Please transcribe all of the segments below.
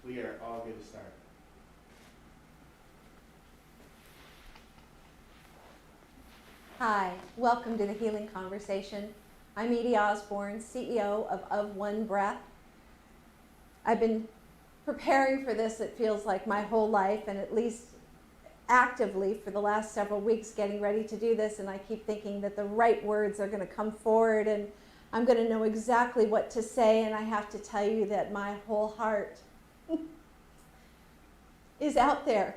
We are all good to start. Hi, welcome to the Healing Conversation. I'm Edie Osborne, CEO of One Breath. I've been preparing for this, it feels like, my whole life, and at least actively for the last several weeks getting ready to do this, and I keep thinking that the right words are going to come forward and I'm going to know exactly what to say, and I have to tell you that my whole heart is out there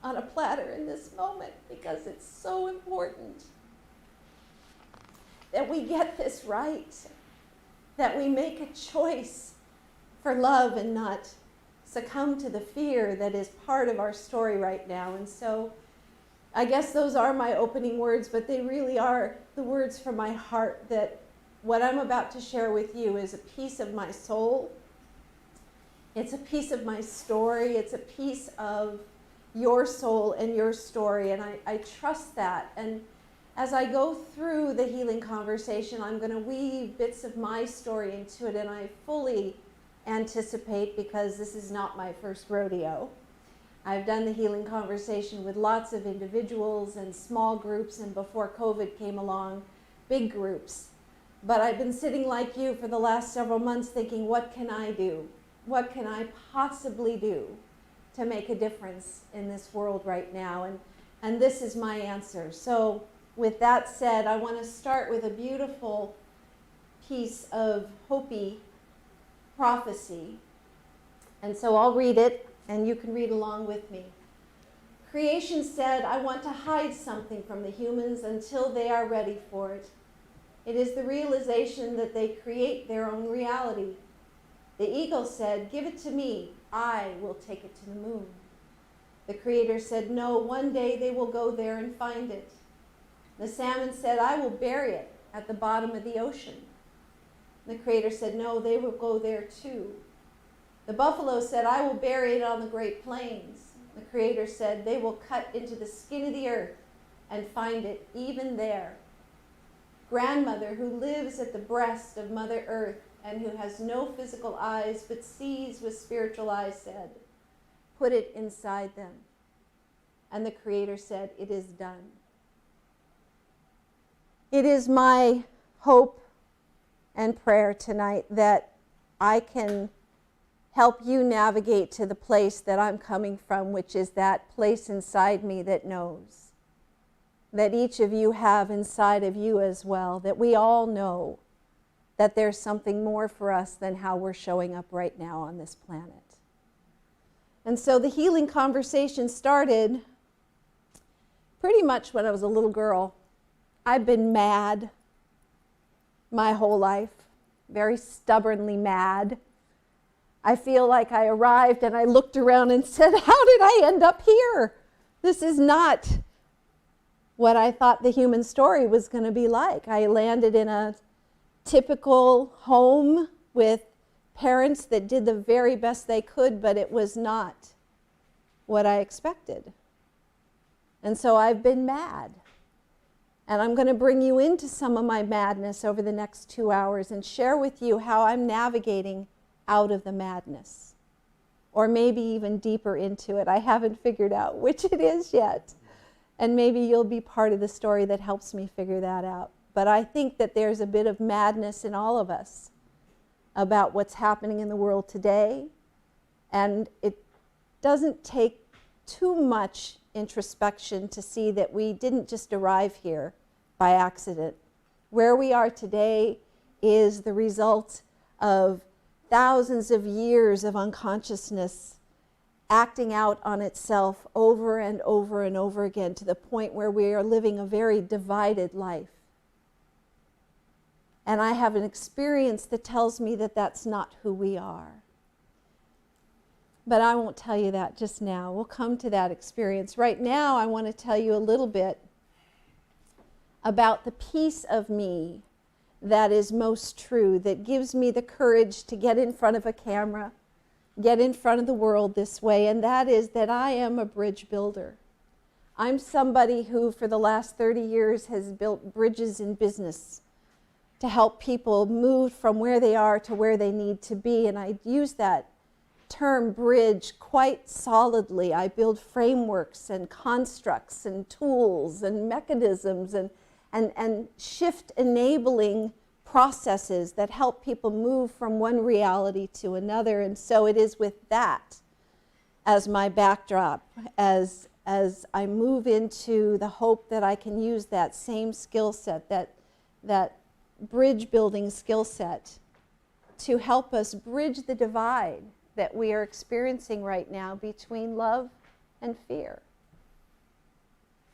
on a platter in this moment because it's so important that we get this right, that we make a choice for love and not succumb to the fear that is part of our story right now. And so I guess those are my opening words, but they really are the words from my heart, that what I'm about to share with you is a piece of my soul. It's a piece of my story. It's a piece of your soul and your story, and I trust that. And as I go through the healing conversation, I'm going to weave bits of my story into it, and I fully anticipate, because this is not my first rodeo. I've done the healing conversation with lots of individuals and small groups, and before COVID came along, big groups. But I've been sitting like you for the last several months thinking, what can I do? What can I possibly do to make a difference in this world right now? And this is my answer. So with that said, I want to start with a beautiful piece of Hopi Prophecy. And so I'll read it, and you can read along with me. Creation said, I want to hide something from the humans until they are ready for it. It is the realization that they create their own reality. The eagle said, give it to me. I will take it to the moon. The Creator said, no, one day they will go there and find it. The salmon said, I will bury it at the bottom of the ocean. The Creator said, no, they will go there too. The buffalo said, I will bury it on the Great Plains. The Creator said, they will cut into the skin of the earth and find it even there. Grandmother, who lives at the breast of Mother Earth and who has no physical eyes but sees with spiritual eyes, said, put it inside them. And the Creator said, it is done. It is my hope and prayer tonight that I can help you navigate to the place that I'm coming from, which is that place inside me that knows, that each of you have inside of you as well, that we all know that there's something more for us than how we're showing up right now on this planet. And so the healing conversation started pretty much when I was a little girl. I've been mad my whole life, very stubbornly mad. I feel like I arrived and I looked around and said, how did I end up here? This is not what I thought the human story was going to be like. I landed in a typical home with parents that did the very best they could, but it was not what I expected. And so I've been mad. And I'm going to bring you into some of my madness over the next 2 hours and share with you how I'm navigating out of the madness, or maybe even deeper into it. I haven't figured out which it is yet. And maybe you'll be part of the story that helps me figure that out. But I think that there's a bit of madness in all of us about what's happening in the world today. And it doesn't take too much introspection to see that we didn't just arrive here by accident. Where we are today is the result of thousands of years of unconsciousness acting out on itself over and over and over again, to the point where we are living a very divided life. And I have an experience that tells me that that's not who we are. But I won't tell you that just now. We'll come to that experience. Right now, I want to tell you a little bit about the piece of me that is most true, that gives me the courage to get in front of a camera, get in front of the world this way, and that is that I am a bridge builder. I'm somebody who, for the last 30 years, has built bridges in business to help people move from where they are to where they need to be, and I use that term bridge quite solidly. I build frameworks and constructs and tools and mechanisms and shift enabling processes that help people move from one reality to another. And so it is with that as my backdrop, as I move into the hope that I can use that same skill set, that bridge building skill set, to help us bridge the divide that we are experiencing right now between love and fear.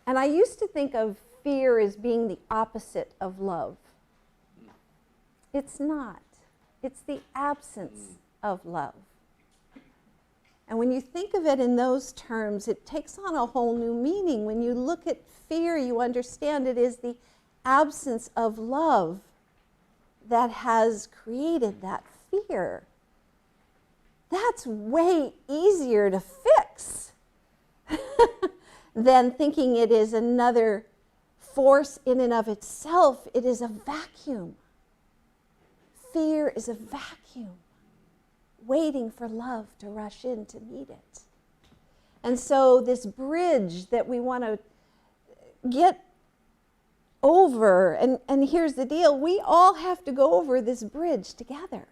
And I used to think of fear as being the opposite of love. It's not. It's the absence of love. And when you think of it in those terms, it takes on a whole new meaning. When you look at fear, you understand it is the absence of love that has created that fear. That's way easier to fix than thinking it is another force in and of itself. It is a vacuum. Fear is a vacuum waiting for love to rush in to meet it. And so this bridge that we want to get over, and here's the deal, we all have to go over this bridge together.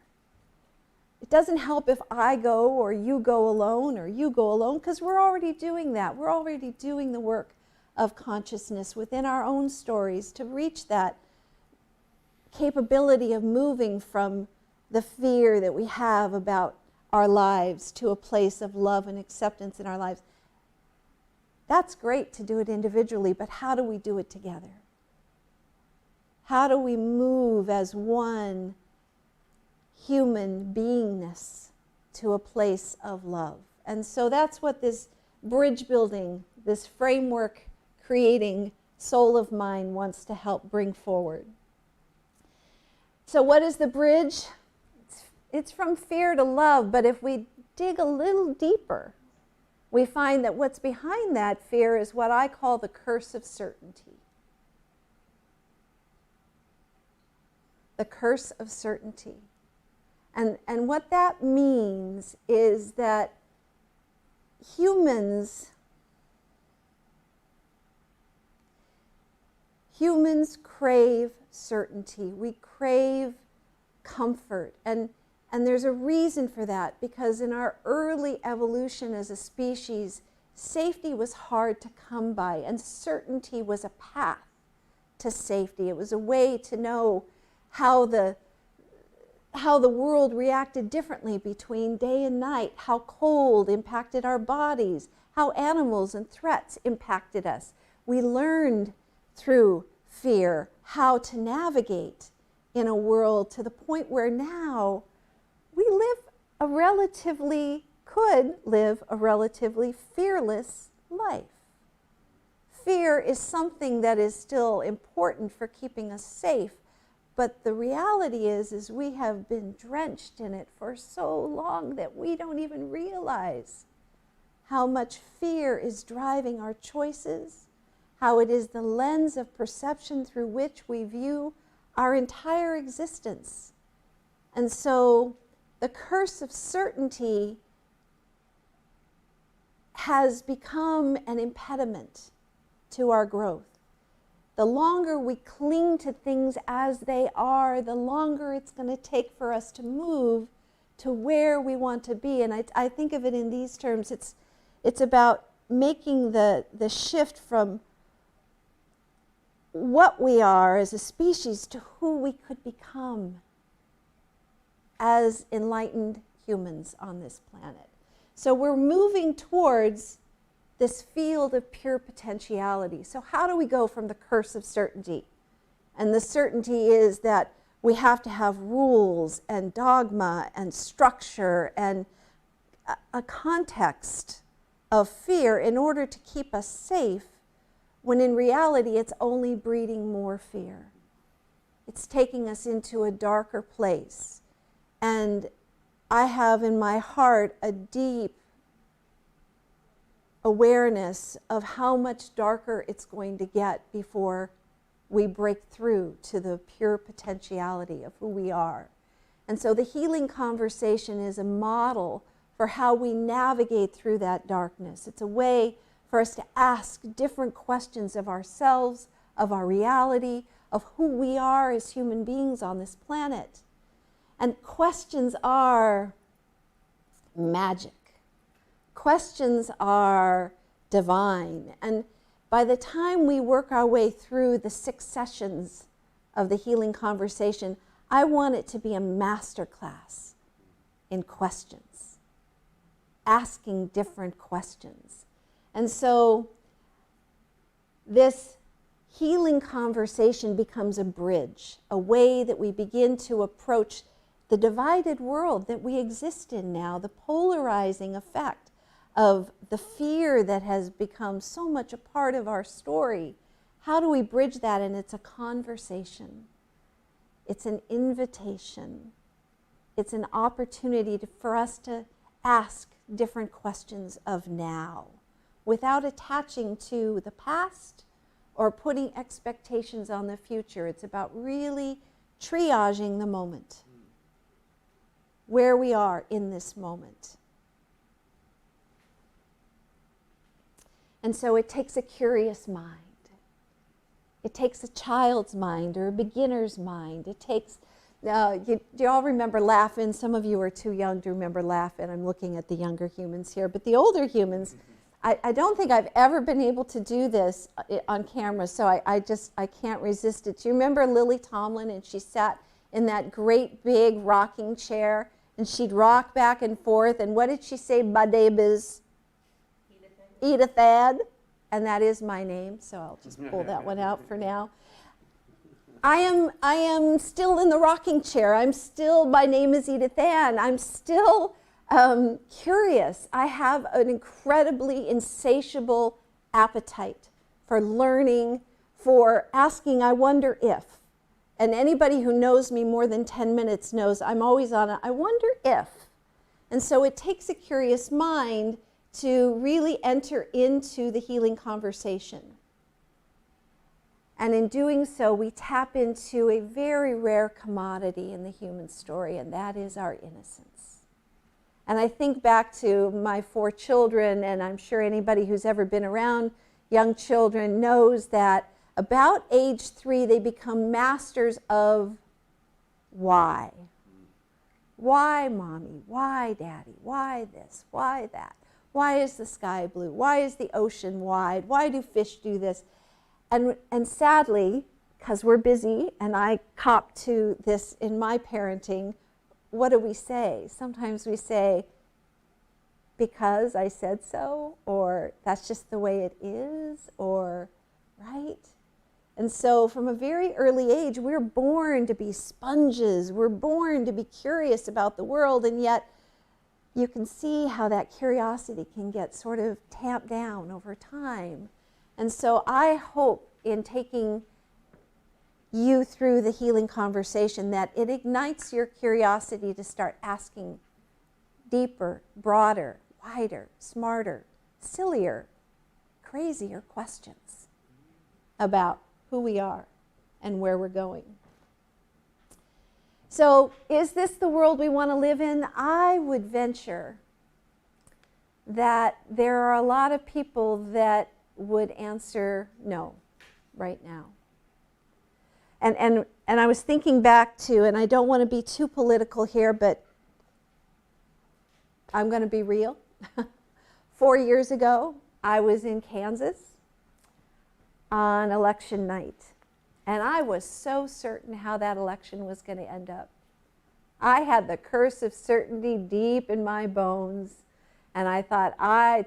It doesn't help if I go or you go alone, because we're already doing that. We're already doing the work of consciousness within our own stories to reach that capability of moving from the fear that we have about our lives to a place of love and acceptance in our lives. That's great to do it individually, but how do we do it together? How do we move as one human beingness to a place of love? And so that's what this bridge building, this framework creating soul of mine wants to help bring forward. So what is the bridge? It's from fear to love, but if we dig a little deeper, we find that what's behind that fear is what I call the curse of certainty. The curse of certainty. And what that means is that humans crave certainty. We crave comfort. And there's a reason for that, because in our early evolution as a species, safety was hard to come by, and certainty was a path to safety. It was a way to know how the world reacted differently between day and night, how cold impacted our bodies, how animals and threats impacted us. We learned through fear how to navigate in a world to the point where now we could live a relatively fearless life. Fear is something that is still important for keeping us safe, but the reality is we have been drenched in it for so long that we don't even realize how much fear is driving our choices, how it is the lens of perception through which we view our entire existence. And so the curse of certainty has become an impediment to our growth. The longer we cling to things as they are, the longer it's going to take for us to move to where we want to be. And I think of it in these terms. It's about making the shift from what we are as a species to who we could become as enlightened humans on this planet. So we're moving towards this field of pure potentiality. So how do we go from the curse of certainty? And the certainty is that we have to have rules and dogma and structure and a context of fear in order to keep us safe, when in reality it's only breeding more fear. It's taking us into a darker place. And I have in my heart a deep awareness of how much darker it's going to get before we break through to the pure potentiality of who we are. And so the healing conversation is a model for how we navigate through that darkness. It's a way for us to ask different questions of ourselves, of our reality, of who we are as human beings on this planet. And questions are magic. Questions are divine. And by the time we work our way through the 6 sessions of the healing conversation, I want it to be a master class in questions, asking different questions. And so this healing conversation becomes a bridge, a way that we begin to approach the divided world that we exist in now, the polarizing effect of the fear that has become so much a part of our story. How do we bridge that? And it's a conversation. It's an invitation. It's an opportunity for us to ask different questions of now without attaching to the past or putting expectations on the future. It's about really triaging the moment, where we are in this moment. And so it takes a curious mind. It takes a child's mind or a beginner's mind. It takes, do you all remember Laugh-In? Some of you are too young to remember Laugh-In. I'm looking at the younger humans here. But the older humans, I don't think I've ever been able to do this on camera, so I can't resist it. Do you remember Lily Tomlin? And she sat in that great big rocking chair, and she'd rock back and forth. And what did she say? My name is Edith Ann, and that is my name, so I'll just pull that one out for now. I am still in the rocking chair. My name is Edith Ann. I'm still curious. I have an incredibly insatiable appetite for learning, for asking, I wonder if. And anybody who knows me more than 10 minutes knows I'm always on I wonder if. And so it takes a curious mind to really enter into the healing conversation. And in doing so, we tap into a very rare commodity in the human story, and that is our innocence. And I think back to my 4 children, and I'm sure anybody who's ever been around young children knows that about age 3, they become masters of why. Why, Mommy? Why, Daddy? Why this? Why that? Why is the sky blue? Why is the ocean wide? Why do fish do this? And sadly, because we're busy, and I cop to this in my parenting, what do we say? Sometimes we say, because I said so, or that's just the way it is, or, right? And so from a very early age, we're born to be sponges. We're born to be curious about the world, and yet you can see how that curiosity can get sort of tamped down over time. And so I hope in taking you through the healing conversation that it ignites your curiosity to start asking deeper, broader, wider, smarter, sillier, crazier questions about who we are and where we're going. So, is this the world we want to live in? I would venture that there are a lot of people that would answer no right now. And I was thinking back to, and I don't want to be too political here, but I'm going to be real. 4 years ago, I was in Kansas on election night. And I was so certain how that election was going to end up. I had the curse of certainty deep in my bones. And I thought,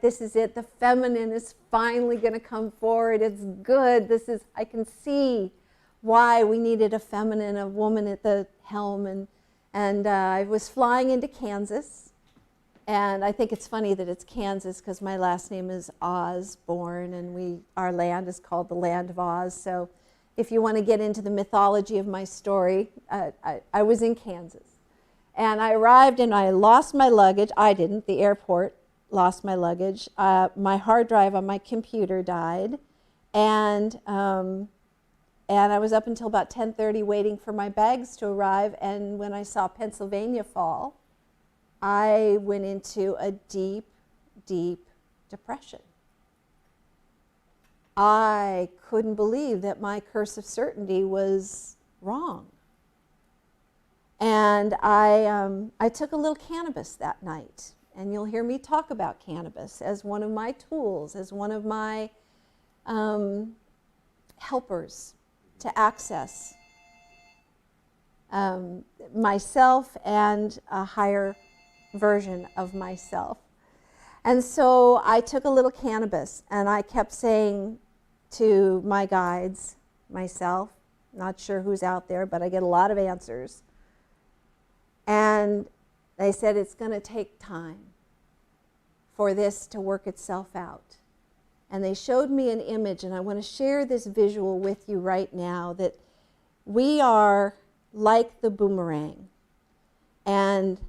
this is it. The feminine is finally going to come forward. It's good. I can see why we needed a feminine, a woman at the helm. And I was flying into Kansas. And I think it's funny that it's Kansas because my last name is Osborne, and our land is called the Land of Oz. So if you want to get into the mythology of my story, I was in Kansas. And I arrived and I lost my luggage. I didn't. The airport lost my luggage. My hard drive on my computer died. And I was up until about 10:30 waiting for my bags to arrive. And when I saw Pennsylvania fall, I went into a deep, deep depression. I couldn't believe that my curse of certainty was wrong. And I took a little cannabis that night. And you'll hear me talk about cannabis as one of my tools, as one of my helpers to access myself and a higher version of myself. And so I took a little cannabis, and I kept saying to my guides, myself, not sure who's out there, but I get a lot of answers. And they said it's going to take time for this to work itself out. And they showed me an image, and I want to share this visual with you right now, that we are like the boomerang. And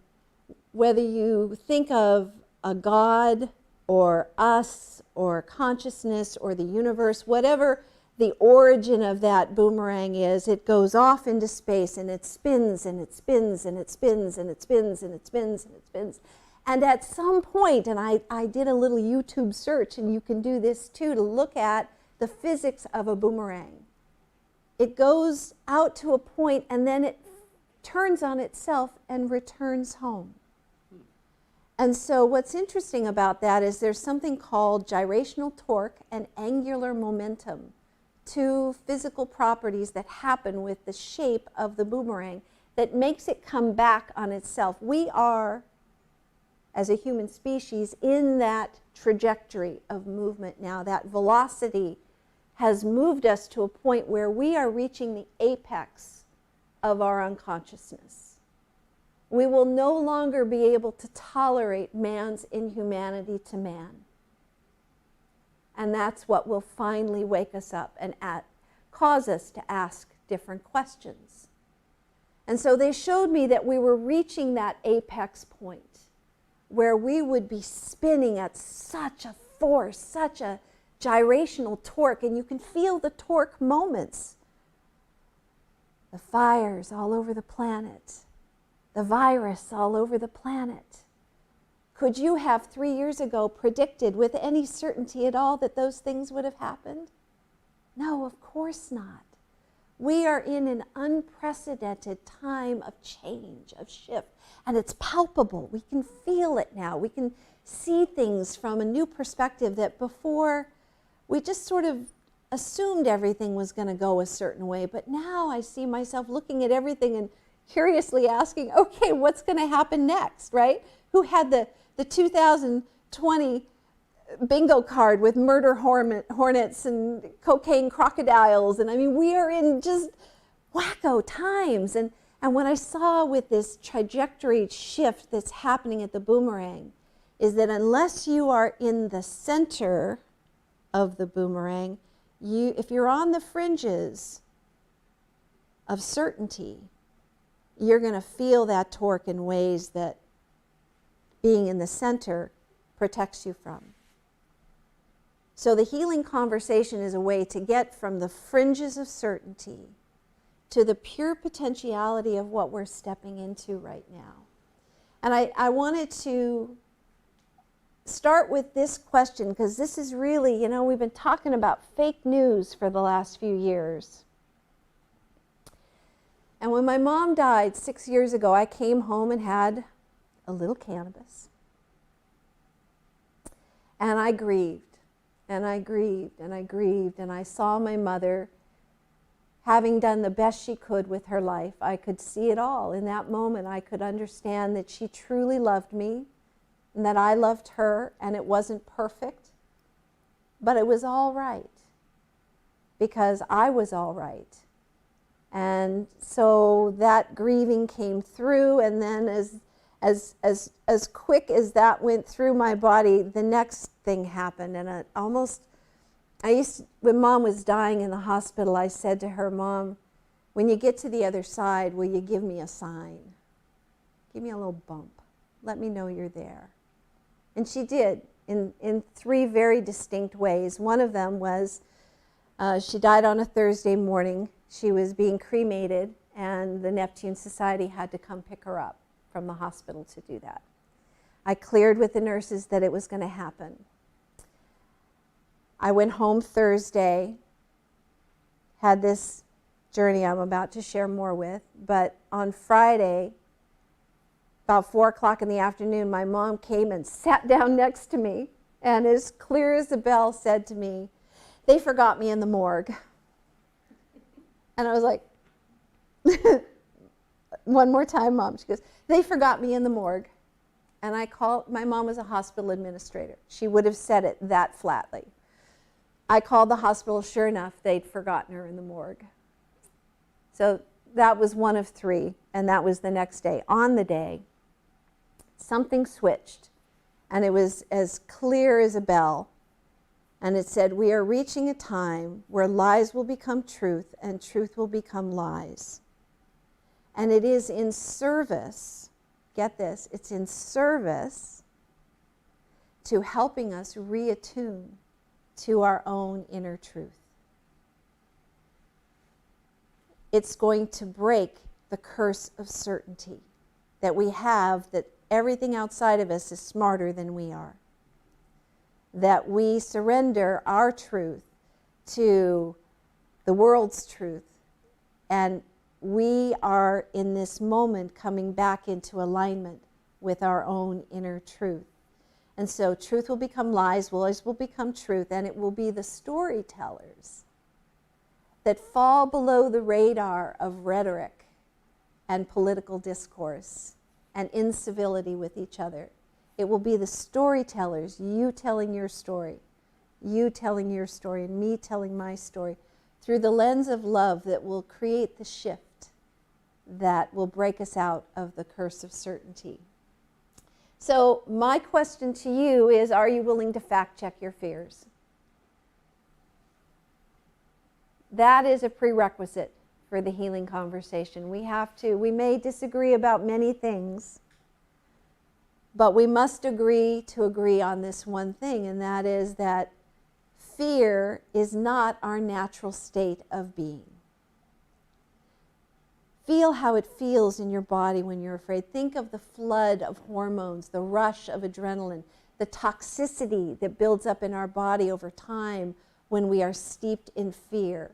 whether you think of a God or us or consciousness or the universe, whatever the origin of that boomerang is, it goes off into space and it spins and it spins and it spins and it spins and it spins and it spins. And at some point, and I did a little YouTube search, and you can do this too, to look at the physics of a boomerang. It goes out to a point and then it turns on itself and returns home. And so what's interesting about that is there's something called gyrational torque and angular momentum, two physical properties that happen with the shape of the boomerang that makes it come back on itself. We are, as a human species, in that trajectory of movement now. That velocity has moved us to a point where we are reaching the apex of our unconsciousness. We will no longer be able to tolerate man's inhumanity to man. And that's what will finally wake us up and cause us to ask different questions. And so they showed me that we were reaching that apex point where we would be spinning at such a force, such a gyrational torque, and you can feel the torque moments. The fires all over the planet, the virus all over the planet. Could you have 3 years ago predicted with any certainty at all that those things would have happened? No, of course not. We are in an unprecedented time of change, of shift, and it's palpable. We can feel it now. We can see things from a new perspective that before we just sort of assumed everything was going to go a certain way. But now I see myself looking at everything and curiously asking, okay, what's going to happen next, right? Who had the 2020 bingo card with murder hornets and cocaine crocodiles? And I mean, we are in just wacko times. And what I saw with this trajectory shift that's happening at the boomerang is that unless you are in the center of the boomerang, if you're on the fringes of certainty, you're going to feel that torque in ways that being in the center protects you from. So the healing conversation is a way to get from the fringes of certainty to the pure potentiality of what we're stepping into right now. And I wanted to start with this question, because this is really, we've been talking about fake news for the last few years. And when my mom died 6 years ago, I came home and had a little cannabis. And I grieved, and I grieved, and I grieved, and I saw my mother having done the best she could with her life. I could see it all. In that moment, I could understand that she truly loved me, and that I loved her, and it wasn't perfect, but it was all right, because I was all right. And so that grieving came through, and then as quick as that went through my body, the next thing happened. And when Mom was dying in the hospital, I said to her, Mom, when you get to the other side, will you give me a sign? Give me a little bump. Let me know you're there. And she did, in 3 very distinct ways. One of them was she died on a Thursday morning. She was being cremated, and the Neptune Society had to come pick her up from the hospital to do that. I cleared with the nurses that it was going to happen. I went home Thursday, had this journey I'm about to share more with, but on Friday, about 4 o'clock in the afternoon, my mom came and sat down next to me, and as clear as a bell said to me, "They forgot me in the morgue." And I was like, "One more time, Mom." She goes, "They forgot me in the morgue." And I called, my mom was a hospital administrator. She would have said it that flatly. I called the hospital, sure enough, they'd forgotten her in the morgue. So that was one of 3, and that was the next day. On the day, something switched, and it was as clear as a bell. And it said, "We are reaching a time where lies will become truth and truth will become lies." And it is in service, get this, it's in service to helping us reattune to our own inner truth. It's going to break the curse of certainty that we have, that everything outside of us is smarter than we are. That we surrender our truth to the world's truth, and we are in this moment coming back into alignment with our own inner truth. And so truth will become lies, lies will become truth, and it will be the storytellers that fall below the radar of rhetoric and political discourse and incivility with each other. It will be the storytellers, you telling your story, you telling your story, and me telling my story, through the lens of love that will create the shift that will break us out of the curse of certainty. So my question to you is, are you willing to fact check your fears? That is a prerequisite for the healing conversation. We may disagree about many things, but we must agree to agree on this one thing, and that is that fear is not our natural state of being. Feel how it feels in your body when you're afraid. Think of the flood of hormones, the rush of adrenaline, the toxicity that builds up in our body over time when we are steeped in fear,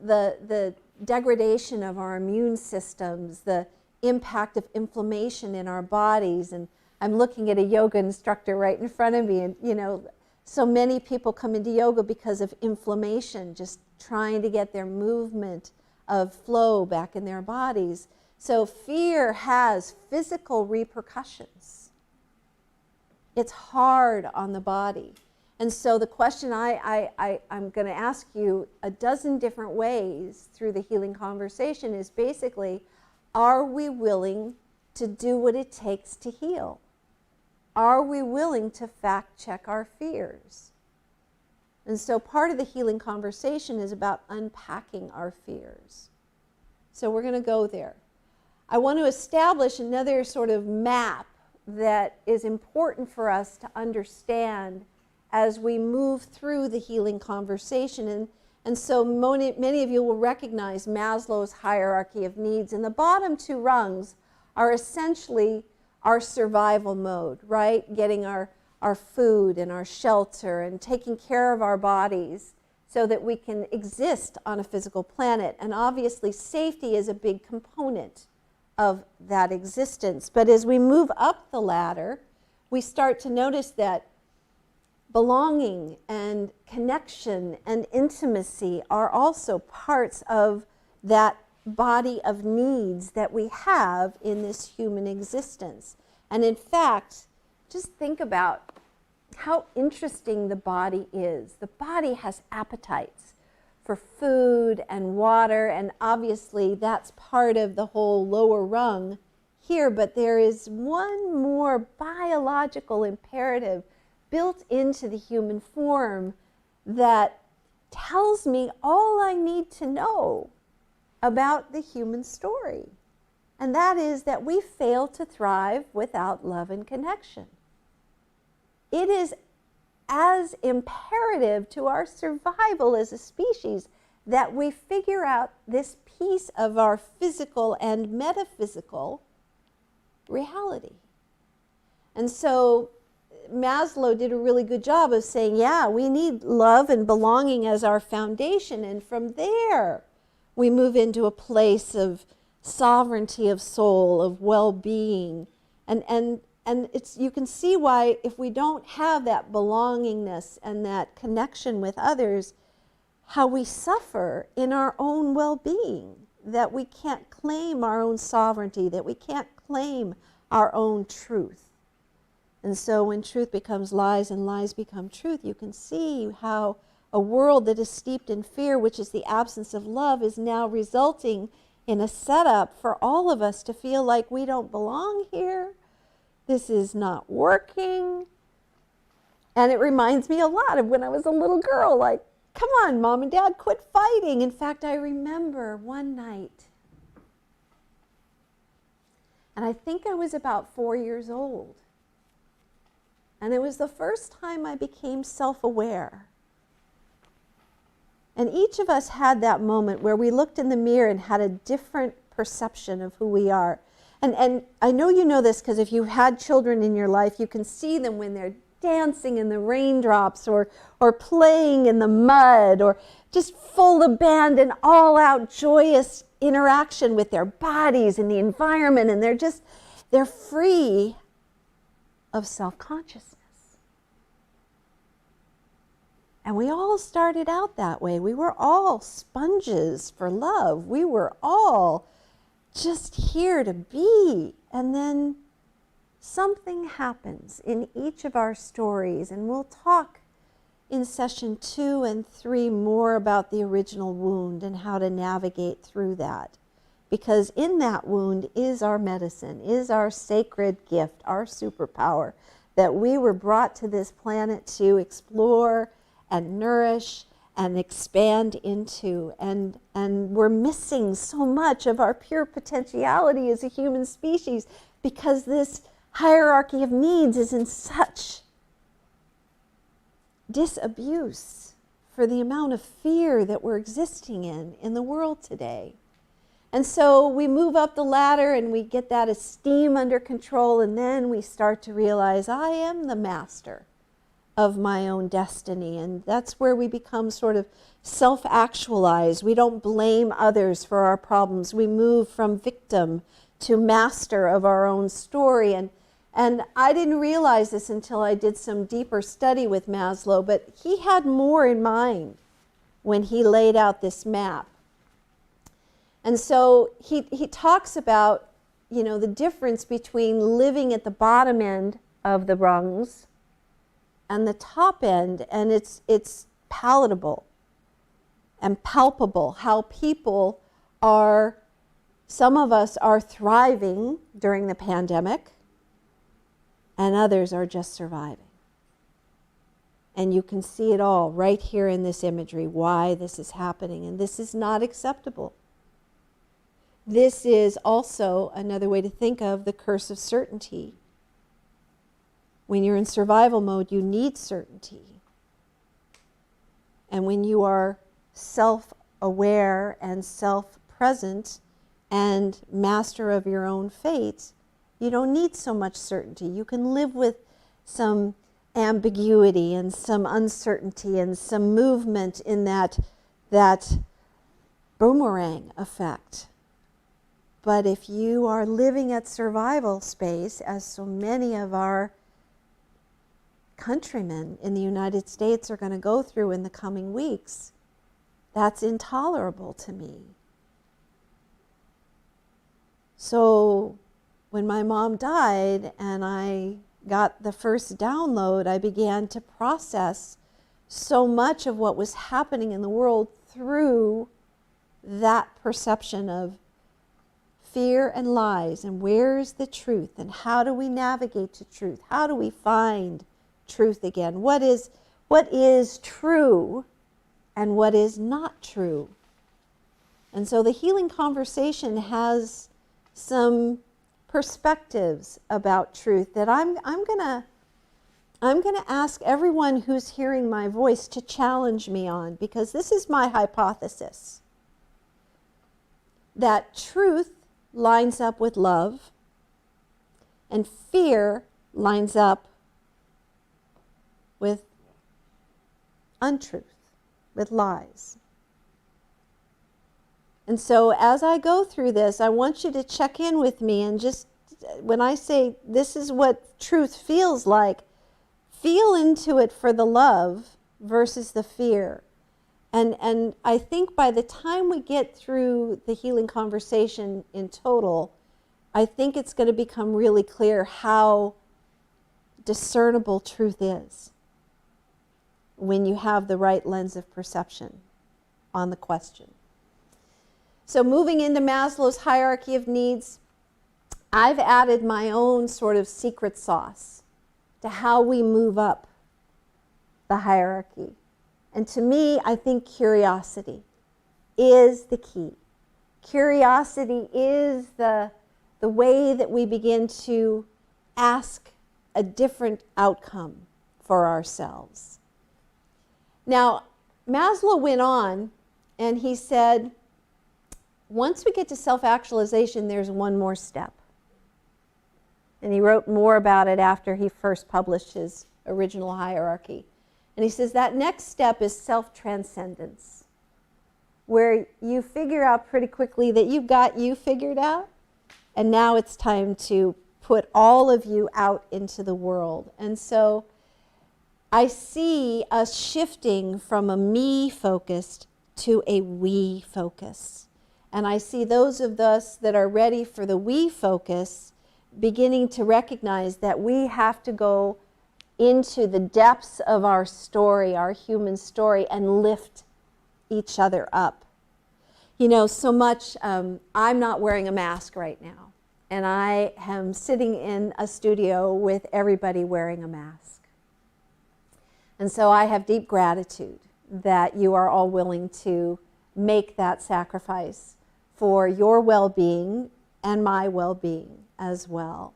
the degradation of our immune systems, the impact of inflammation in our bodies. And I'm looking at a yoga instructor right in front of me, and so many people come into yoga because of inflammation, just trying to get their movement of flow back in their bodies. So fear has physical repercussions. It's hard on the body. And so the question I'm going to ask you a dozen different ways through the healing conversation is basically, are we willing to do what it takes to heal? Are we willing to fact check our fears? And so part of the healing conversation is about unpacking our fears. So we're going to go there. I want to establish another sort of map that is important for us to understand as we move through the healing conversation. And so many of you will recognize Maslow's hierarchy of needs. And the bottom 2 rungs are essentially our survival mode, right? Getting our food and our shelter and taking care of our bodies so that we can exist on a physical planet. And obviously safety is a big component of that existence. But as we move up the ladder, we start to notice that belonging and connection and intimacy are also parts of that body of needs that we have in this human existence. And in fact, just think about how interesting the body is. The body has appetites for food and water, and obviously that's part of the whole lower rung here, but there is one more biological imperative built into the human form that tells me all I need to know about the human story. And that is that we fail to thrive without love and connection. It is as imperative to our survival as a species that we figure out this piece of our physical and metaphysical reality. And so Maslow did a really good job of saying, yeah, we need love and belonging as our foundation. And from there, we move into a place of sovereignty of soul, of well-being. And it's, you can see why if we don't have that belongingness and that connection with others, how we suffer in our own well-being, that we can't claim our own sovereignty, that we can't claim our own truth. And so when truth becomes lies and lies become truth, you can see how a world that is steeped in fear, which is the absence of love, is now resulting in a setup for all of us to feel like we don't belong here. This is not working. And it reminds me a lot of when I was a little girl, like, come on, Mom and Dad, quit fighting. In fact, I remember one night, and I think I was about 4 years old. And it was the first time I became self-aware. And each of us had that moment where we looked in the mirror and had a different perception of who we are. And I know you know this because if you had children in your life, you can see them when they're dancing in the raindrops or playing in the mud or just full abandon, all-out joyous interaction with their bodies and the environment, and they're free of self-consciousness. And we all started out that way. We were all sponges for love. We were all just here to be. And then something happens in each of our stories, and we'll talk in session 2 and 3 more about the original wound and how to navigate through that. Because in that wound is our medicine, is our sacred gift, our superpower that we were brought to this planet to explore and nourish and expand into. And we're missing so much of our pure potentiality as a human species because this hierarchy of needs is in such disabuse for the amount of fear that we're existing in the world today. And so we move up the ladder and we get that esteem under control, and then we start to realize I am the master of my own destiny. And that's where we become sort of self-actualized. We don't blame others for our problems. We move from victim to master of our own story. And I didn't realize this until I did some deeper study with Maslow, but he had more in mind when he laid out this map. And so he talks about, you know, the difference between living at the bottom end of the rungs and the top end, and it's palatable and palpable how people are, some of us are thriving during the pandemic and others are just surviving. And you can see it all right here in this imagery, why this is happening, and this is not acceptable. This is also another way to think of the curse of certainty. When you're in survival mode, you need certainty. And when you are self-aware and self-present and master of your own fate, you don't need so much certainty. You can live with some ambiguity and some uncertainty and some movement in that boomerang effect. But if you are living at survival space, as so many of our countrymen in the United States are going to go through in the coming weeks, that's intolerable to me. So when my mom died and I got the first download, I began to process so much of what was happening in the world through that perception of fear and lies, and where's the truth, and how do we navigate to truth? How do we find truth again? What is true and what is not true? And so the healing conversation has some perspectives about truth that I'm gonna ask everyone who's hearing my voice to challenge me on, because this is my hypothesis, that truth lines up with love and fear lines up with untruth, with lies. And so as I go through this, I want you to check in with me and just, when I say this is what truth feels like, feel into it for the love versus the fear. And I think by the time we get through the healing conversation in total, I think it's going to become really clear how discernible truth is when you have the right lens of perception on the question. So moving into Maslow's hierarchy of needs, I've added my own sort of secret sauce to how we move up the hierarchy. And to me, I think curiosity is the key. Curiosity is the way that we begin to ask a different outcome for ourselves. Now, Maslow went on and he said, once we get to self-actualization, there's one more step. And he wrote more about it after he first published his original hierarchy. And he says that next step is self-transcendence, where you figure out pretty quickly that you've got you figured out, and now it's time to put all of you out into the world. And so I see us shifting from a me focused to a we focus. And I see those of us that are ready for the we focus beginning to recognize that we have to go into the depths of our story, our human story, and lift each other up. You know, so much, I'm not wearing a mask right now, and I am sitting in a studio with everybody wearing a mask. And so I have deep gratitude that you are all willing to make that sacrifice for your well-being and my well-being as well.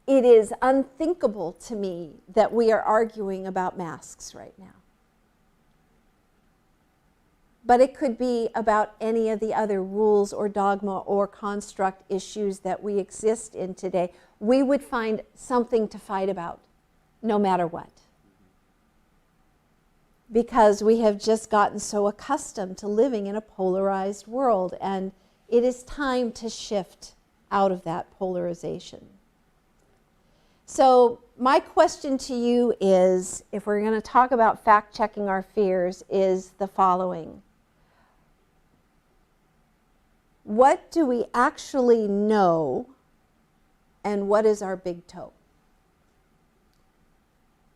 It is unthinkable to me that we are arguing about masks right now. But it could be about any of the other rules or dogma or construct issues that we exist in today. We would find something to fight about, no matter what. Because we have just gotten so accustomed to living in a polarized world, and it is time to shift out of that polarization. So my question to you is, if we're going to talk about fact-checking our fears, is the following. What do we actually know, and what is our big toe?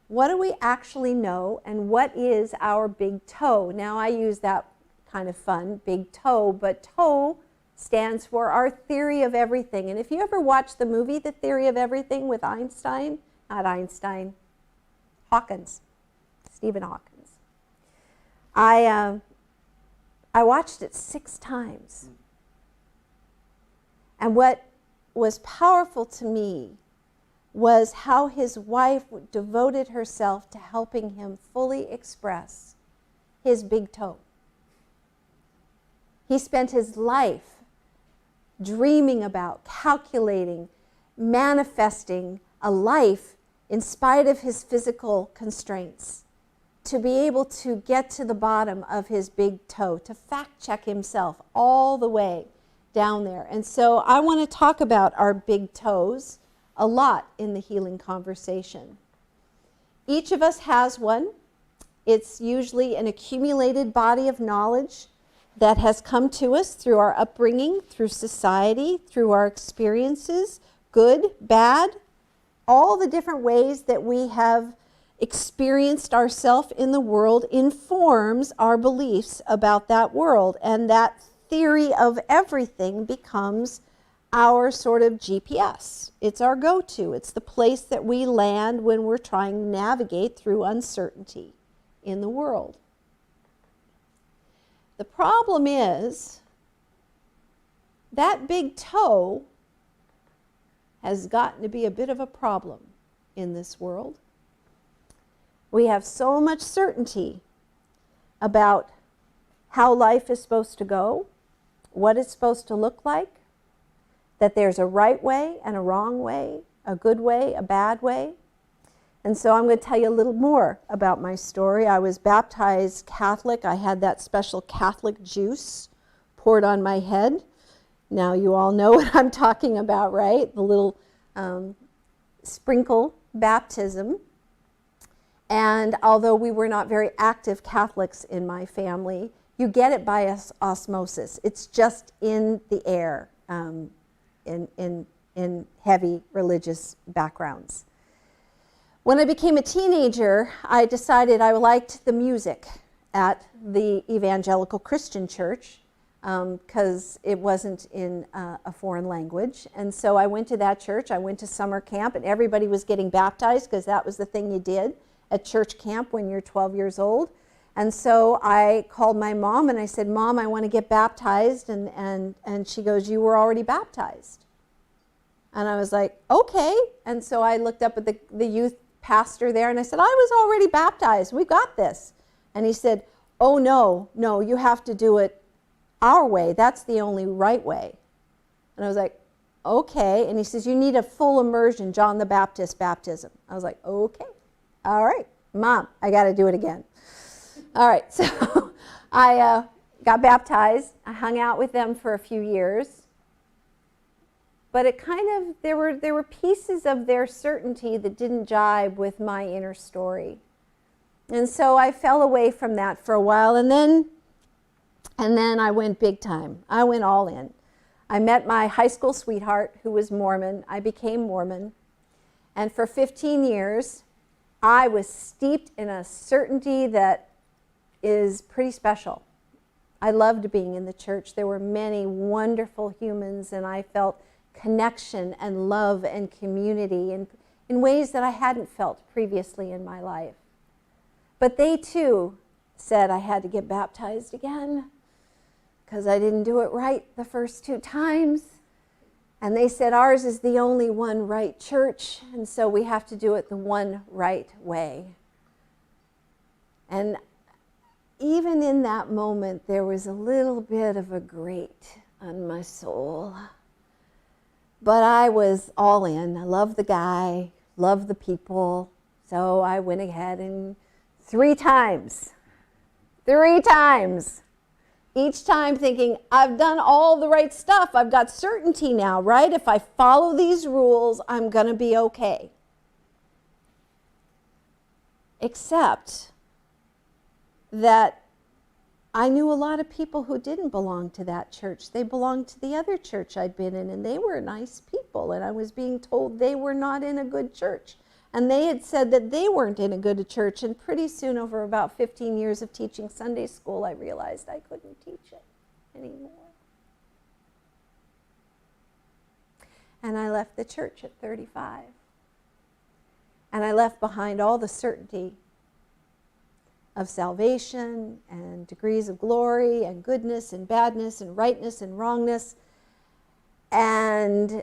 What do we actually know, and what is our big toe? Now, I use that kind of fun, big toe, but toe stands for our theory of everything. And if you ever watch the movie The Theory of Everything with Einstein, not Einstein, Hawkins, Stephen Hawkins, I watched it 6 times. And what was powerful to me was how his wife devoted herself to helping him fully express his big toe. He spent his life dreaming about, calculating, manifesting a life in spite of his physical constraints, to be able to get to the bottom of his big toe, to fact check himself all the way down there. And so I want to talk about our big toes a lot in the healing conversation. Each of us has one. It's usually an accumulated body of knowledge that has come to us through our upbringing, through society, through our experiences, good, bad, all the different ways that we have experienced ourselves in the world informs our beliefs about that world. And that theory of everything becomes our sort of GPS. It's our go-to. It's the place that we land when we're trying to navigate through uncertainty in the world. The problem is that big toe has gotten to be a bit of a problem in this world. We have so much certainty about how life is supposed to go, what it's supposed to look like, that there's a right way and a wrong way, a good way, a bad way. And so I'm going to tell you a little more about my story. I was baptized Catholic. I had that special Catholic juice poured on my head. Now you all know what I'm talking about, right? The little sprinkle baptism. And although we were not very active Catholics in my family, you get it by osmosis. It's just in the air in heavy religious backgrounds. When I became a teenager, I decided I liked the music at the Evangelical Christian Church because it wasn't in a foreign language. And so I went to that church. I went to summer camp, and everybody was getting baptized because that was the thing you did at church camp when you're 12 years old. And so I called my mom and I said, Mom, I want to get baptized. And she goes, you were already baptized. And I was like, okay. And so I looked up at the youth pastor there and I said, I was already baptized. We got this. And he said, oh, no, you have to do it our way. That's the only right way. And I was like, okay. And he says, you need a full immersion, John the Baptist baptism. I was like, okay. All right, Mom, I got to do it again. All right, so I got baptized. I hung out with them for a few years. But it kind of, there were pieces of their certainty that didn't jibe with my inner story. And so I fell away from that for a while, and then I went big time. I went all in. I met my high school sweetheart who was Mormon. I became Mormon. And for 15 years, I was steeped in a certainty that is pretty special. I loved being in the church. There were many wonderful humans, and I felt connection and love and community in ways that I hadn't felt previously in my life. But they too said I had to get baptized again because I didn't do it right the first 2 times. And they said ours is the only one right church, and so we have to do it the one right way. And even in that moment, there was a little bit of a grate on my soul. But I was all in. I loved the guy, loved the people. So I went ahead and 3 times, each time thinking, I've done all the right stuff. I've got certainty now, right? If I follow these rules, I'm going to be okay. Except that I knew a lot of people who didn't belong to that church. They belonged to the other church I'd been in, and they were nice people, and I was being told they were not in a good church. And they had said that they weren't in a good church, and pretty soon, over about 15 years of teaching Sunday school, I realized I couldn't teach it anymore. And I left the church at 35. And I left behind all the certainty of salvation and degrees of glory and goodness and badness and rightness and wrongness. And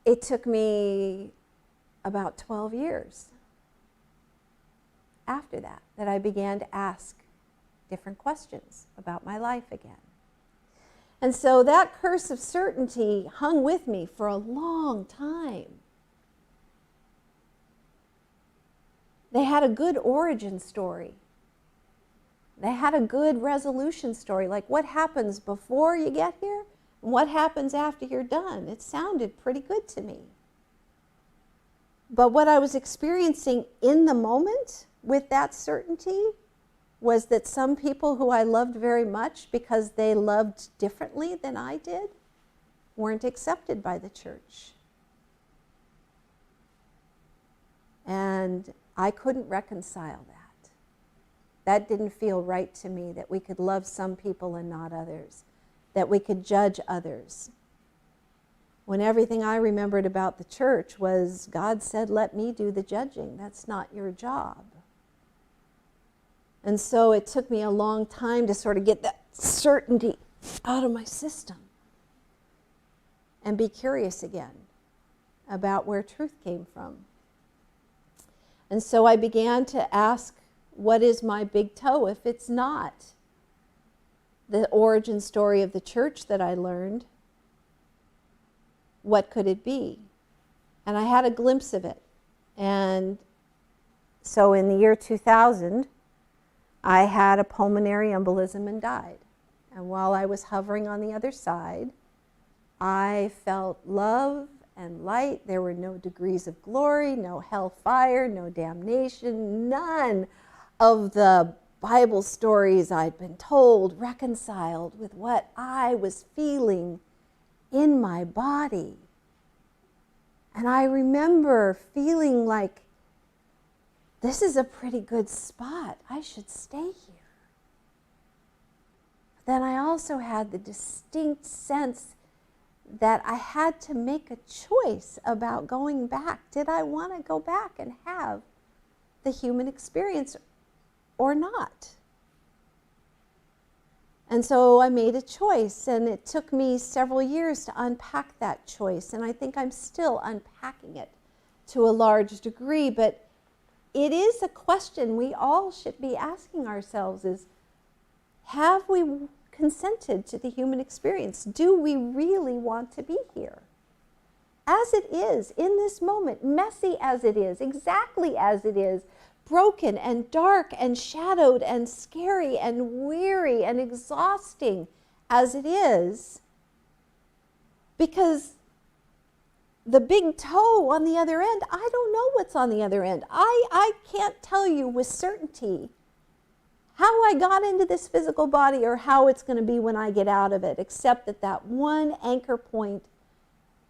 it took me about 12 years after that I began to ask different questions about my life again. And so that curse of certainty hung with me for a long time. They had a good origin story. They had a good resolution story, like what happens before you get here and what happens after you're done. It sounded pretty good to me. But what I was experiencing in the moment with that certainty was that some people who I loved very much because they loved differently than I did weren't accepted by the church. And I couldn't reconcile that. That didn't feel right to me, that we could love some people and not others, that we could judge others. When everything I remembered about the church was, God said, let me do the judging. That's not your job. And so it took me a long time to sort of get that certainty out of my system and be curious again about where truth came from. And so I began to ask, what is my big toe if it's not the origin story of the church that I learned? what could it be? And I had a glimpse of it. And so in the year 2000, I had a pulmonary embolism and died. And while I was hovering on the other side, I felt love and light. There were no degrees of glory, no hellfire, no damnation, none of the Bible stories I'd been told reconciled with what I was feeling in my body. And I remember feeling like, this is a pretty good spot. I should stay here. Then I also had the distinct sense that I had to make a choice about going back. Did I want to go back and have the human experience or not? And so I made a choice, and it took me several years to unpack that choice, and I think I'm still unpacking it to a large degree, but it is a question we all should be asking ourselves is, have we consented to the human experience? Do we really want to be here? As it is, in this moment, messy as it is, exactly as it is, broken and dark and shadowed and scary and weary and exhausting as it is, because the big toe on the other end, I don't know what's on the other end. I can't tell you with certainty how I got into this physical body or how it's going to be when I get out of it, except that that one anchor point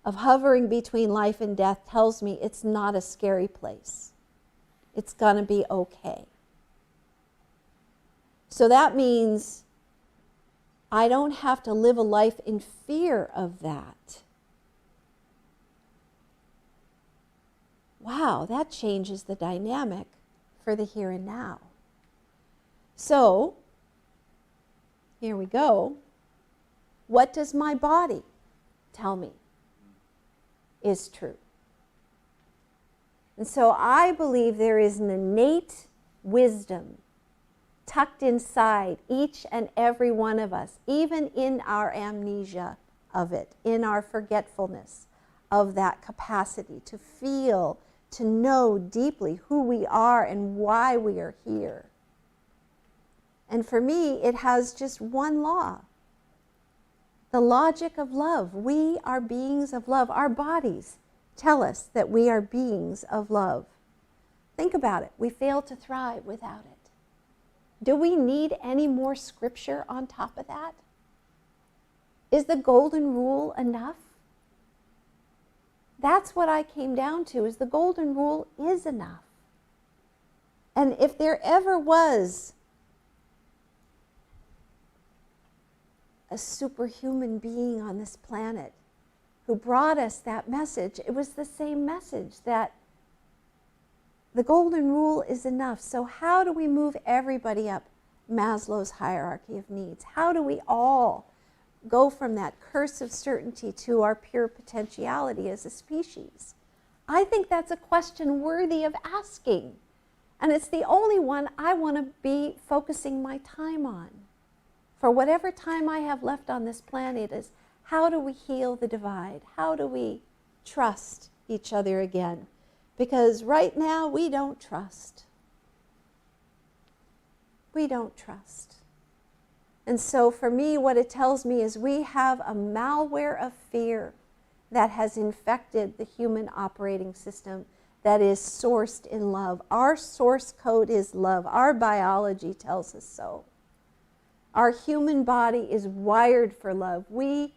of hovering between life and death tells me it's not a scary place. It's going to be okay. So that means I don't have to live a life in fear of that. Wow, that changes the dynamic for the here and now. So, here we go. What does my body tell me is true? And so I believe there is an innate wisdom tucked inside each and every one of us, even in our amnesia of it, in our forgetfulness of that capacity to feel, to know deeply who we are and why we are here. And for me, it has just one law. The logic of love. We are beings of love. Our bodies tell us that we are beings of love. Think about it. We fail to thrive without it. Do we need any more scripture on top of that? Is the golden rule enough? That's what I came down to, is the golden rule is enough. And if there ever was a superhuman being on this planet who brought us that message, it was the same message, that the golden rule is enough. So how do we move everybody up Maslow's hierarchy of needs? How do we all go from that curse of certainty to our pure potentiality as a species? I think that's a question worthy of asking. And it's the only one I want to be focusing my time on. For whatever time I have left on this planet is, how do we heal the divide? How do we trust each other again? Because right now we don't trust. We don't trust. And so for me, what it tells me is we have a malware of fear that has infected the human operating system that is sourced in love. Our source code is love. Our biology tells us so. Our human body is wired for love. We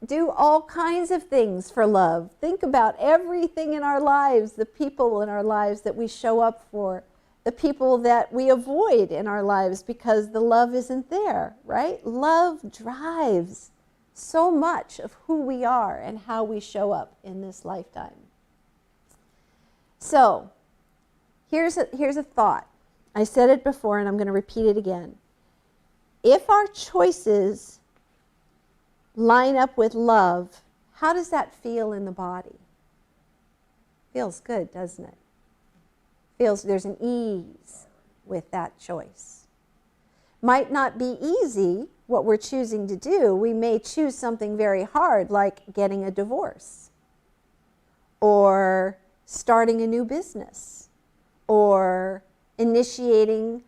do all kinds of things for love. Think about everything in our lives, the people in our lives that we show up for, the people that we avoid in our lives because the love isn't there, right? Love drives so much of who we are and how we show up in this lifetime. So, here's a thought. I said it before and I'm going to repeat it again. If our choices line up with love, how does that feel in the body? Feels good, doesn't it? Feels there's an ease with that choice. might not be easy, what we're choosing to do. We may choose something very hard, like getting a divorce, or starting a new business, or initiating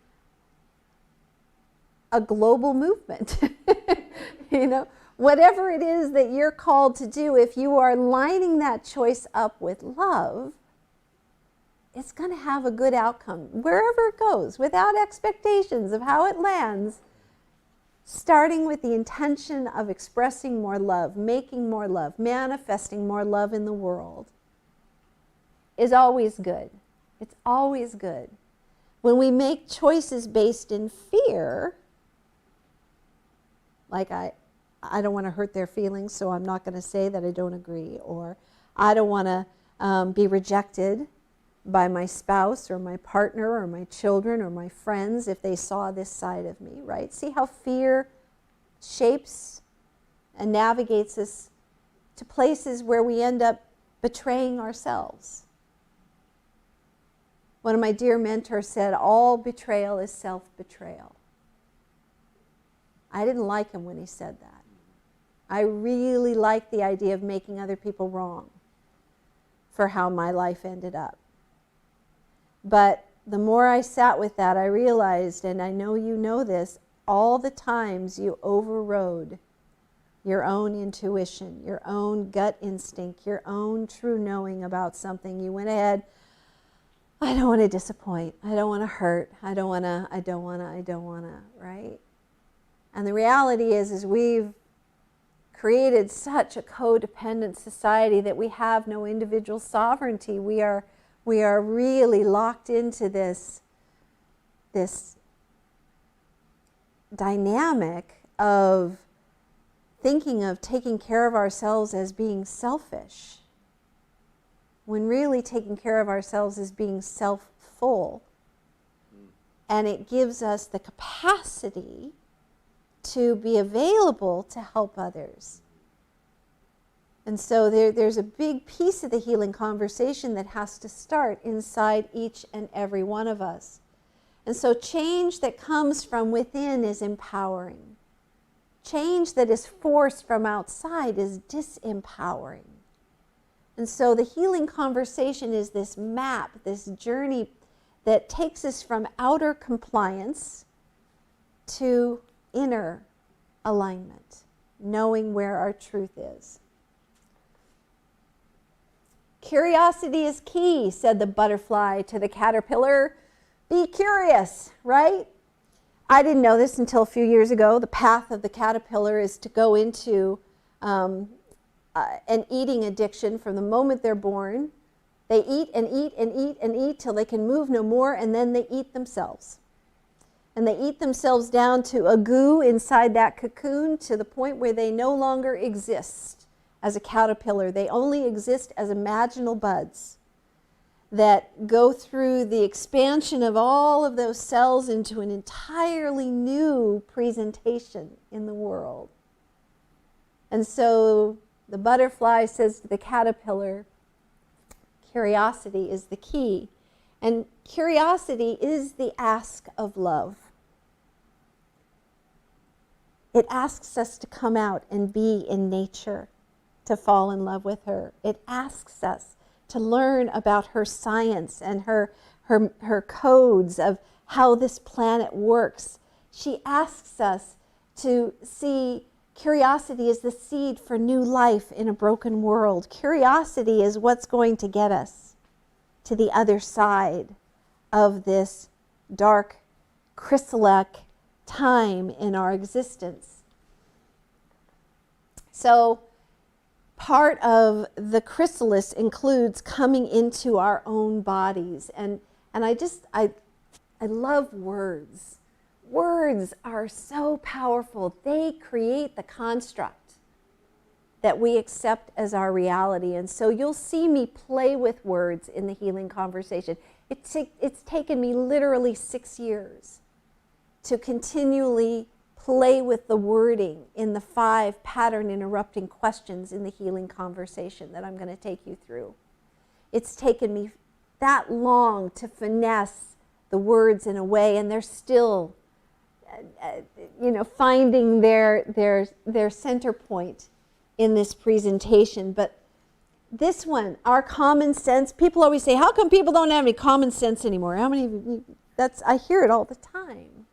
a global movement. You know, whatever it is that you're called to do, if you are lining that choice up with love, it's going to have a good outcome wherever it goes, without expectations of how it lands. Starting with the intention of expressing more love, making more love, manifesting more love in the world is always good. It's always good. When we make choices based in fear, like I don't want to hurt their feelings, so I'm not going to say that I don't agree, or I don't want to be rejected by my spouse or my partner or my children or my friends if they saw this side of me, right? See how fear shapes and navigates us to places where we end up betraying ourselves. One of my dear mentors said, all betrayal is self-betrayal. I didn't like him when he said that. I really liked the idea of making other people wrong for how my life ended up. But the more I sat with that, I realized, and I know you know this, all the times you overrode your own intuition, your own gut instinct, your own true knowing about something. You went ahead, I don't want to disappoint, I don't want to hurt, I don't want to, right? And the reality is we've created such a codependent society that we have no individual sovereignty. We are really locked into this dynamic of thinking of taking care of ourselves as being selfish, when really taking care of ourselves is being self-full. And it gives us the capacity to be available to help others. And so there's a big piece of the healing conversation that has to start inside each and every one of us. And so change that comes from within is empowering. Change that is forced from outside is disempowering. And so the healing conversation is this map, this journey that takes us from outer compliance to inner alignment, knowing where our truth is. Curiosity is key, said the butterfly to the caterpillar. Be curious, right? I didn't know this until a few years ago. The path of the caterpillar is to go into an eating addiction from the moment they're born. They eat and eat and eat and eat till they can move no more, and then they eat themselves. And they eat themselves down to a goo inside that cocoon to the point where they no longer exist as a caterpillar. They only exist as imaginal buds that go through the expansion of all of those cells into an entirely new presentation in the world. And so the butterfly says to the caterpillar, curiosity is the key. And curiosity is the ask of love. It asks us to come out and be in nature, to fall in love with her. It asks us to learn about her science and her codes of how this planet works. She asks us to see curiosity as the seed for new life in a broken world. Curiosity is what's going to get us to the other side of this dark chrysalid time in our existence. So part of the chrysalis includes coming into our own bodies. And I love words. Words are so powerful. They create the construct that we accept as our reality. And so you'll see me play with words in the healing conversation. It's taken me literally 6 years to continually play with the wording in the 5 pattern interrupting questions in the healing conversation that I'm going to take you through. It's taken me that long to finesse the words in a way, and they're still finding their center point in this presentation. But this one, our common sense, people always say, how come people don't have any common sense anymore? How many of you, I hear it all the time.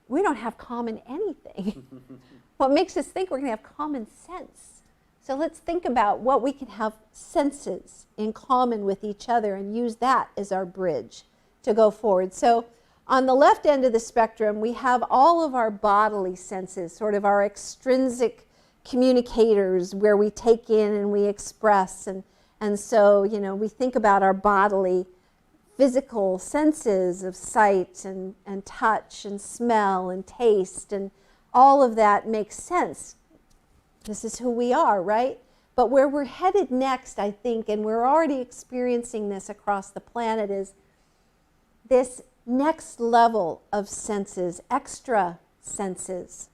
We don't have common anything. What makes us think we're going to have common sense? So let's think about what we can have senses in common with each other and use that as our bridge to go forward. So on the left end of the spectrum, we have all of our bodily senses, sort of our extrinsic communicators where we take in and we express. And so, we think about our bodily physical senses of sight and touch and smell and taste, and all of that makes sense. This is who we are, right? But where we're headed next, I think, and we're already experiencing this across the planet, is this next level of senses, extra senses.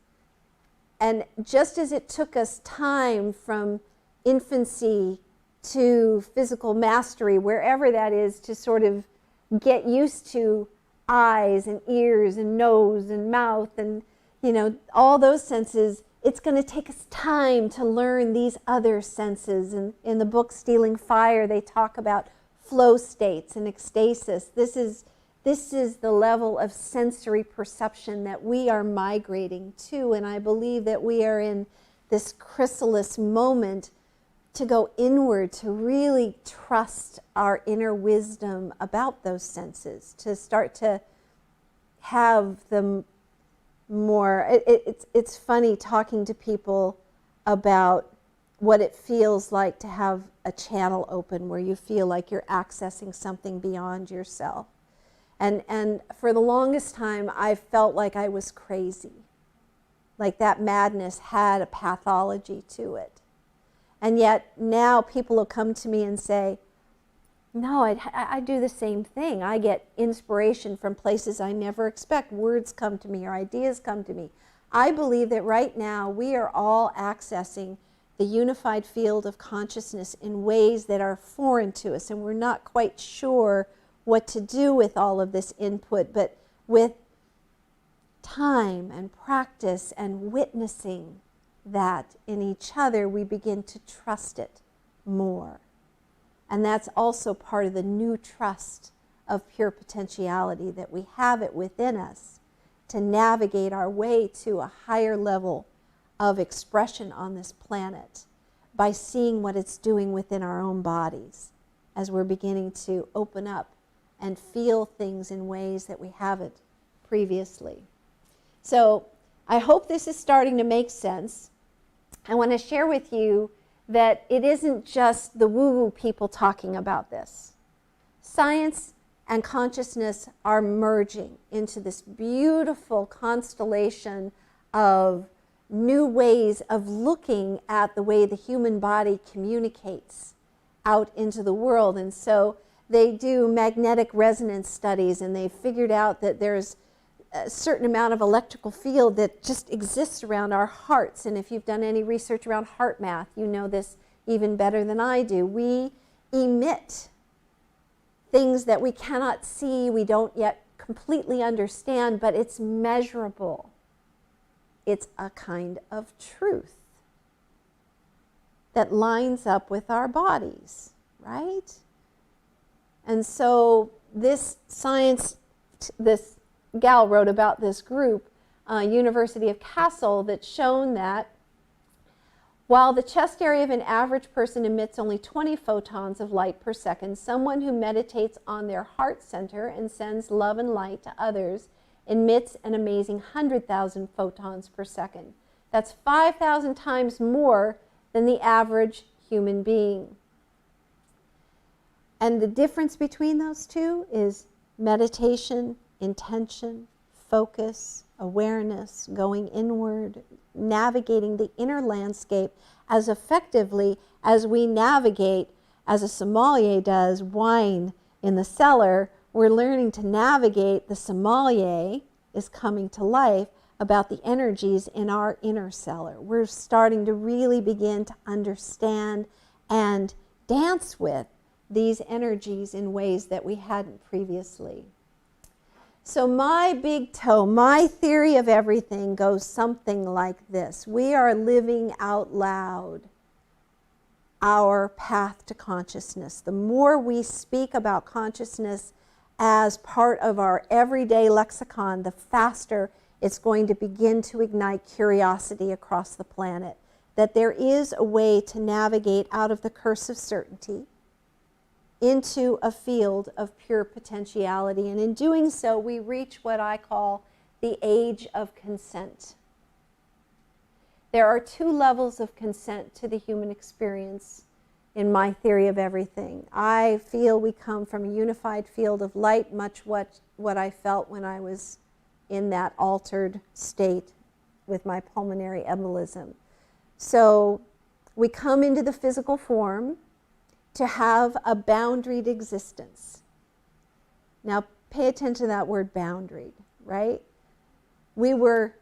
And just as it took us time from infancy to physical mastery, wherever that is, to sort of get used to eyes and ears and nose and mouth and, all those senses, it's going to take us time to learn these other senses. And in the book Stealing Fire, they talk about flow states and ecstasis. This is the level of sensory perception that we are migrating to, and I believe that we are in this chrysalis moment to go inward, to really trust our inner wisdom about those senses, to start to have them more. It's funny talking to people about what it feels like to have a channel open where you feel like you're accessing something beyond yourself. And for the longest time, I felt like I was crazy, like that madness had a pathology to it. And yet now people will come to me and say, no, I do the same thing. I get inspiration from places I never expect. Words come to me or ideas come to me. I believe that right now we are all accessing the unified field of consciousness in ways that are foreign to us, and we're not quite sure what to do with all of this input, but with time and practice and witnessing that in each other, we begin to trust it more. And that's also part of the new trust of pure potentiality, that we have it within us to navigate our way to a higher level of expression on this planet by seeing what it's doing within our own bodies as we're beginning to open up and feel things in ways that we haven't previously. So I hope this is starting to make sense. I want to share with you that it isn't just the woo-woo people talking about this. Science and consciousness are merging into this beautiful constellation of new ways of looking at the way the human body communicates out into the world. And so they do magnetic resonance studies, and they've figured out that there's a certain amount of electrical field that just exists around our hearts. And if you've done any research around heart math, you know this even better than I do. We emit things that we cannot see, we don't yet completely understand, but it's measurable. It's a kind of truth that lines up with our bodies, right? And so this gal wrote about this group, University of Kassel, that's shown that while the chest area of an average person emits only 20 photons of light per second, someone who meditates on their heart center and sends love and light to others emits an amazing 100,000 photons per second. That's 5,000 times more than the average human being. And the difference between those two is meditation, intention, focus, awareness, going inward, navigating the inner landscape as effectively as we navigate, as a sommelier does, wine in the cellar. We're learning to navigate, the sommelier is coming to life about the energies in our inner cellar. We're starting to really begin to understand and dance with these energies in ways that we hadn't previously. So my big toe, my theory of everything goes something like this. We are living out loud our path to consciousness. The more we speak about consciousness as part of our everyday lexicon, the faster it's going to begin to ignite curiosity across the planet. That there is a way to navigate out of the curse of certainty into a field of pure potentiality. And in doing so, we reach what I call the age of consent. There are two levels of consent to the human experience in my theory of everything. I feel we come from a unified field of light, much what I felt when I was in that altered state with my pulmonary embolism. So we come into the physical form to have a boundaried existence. Now pay attention to that word boundaried, right? We were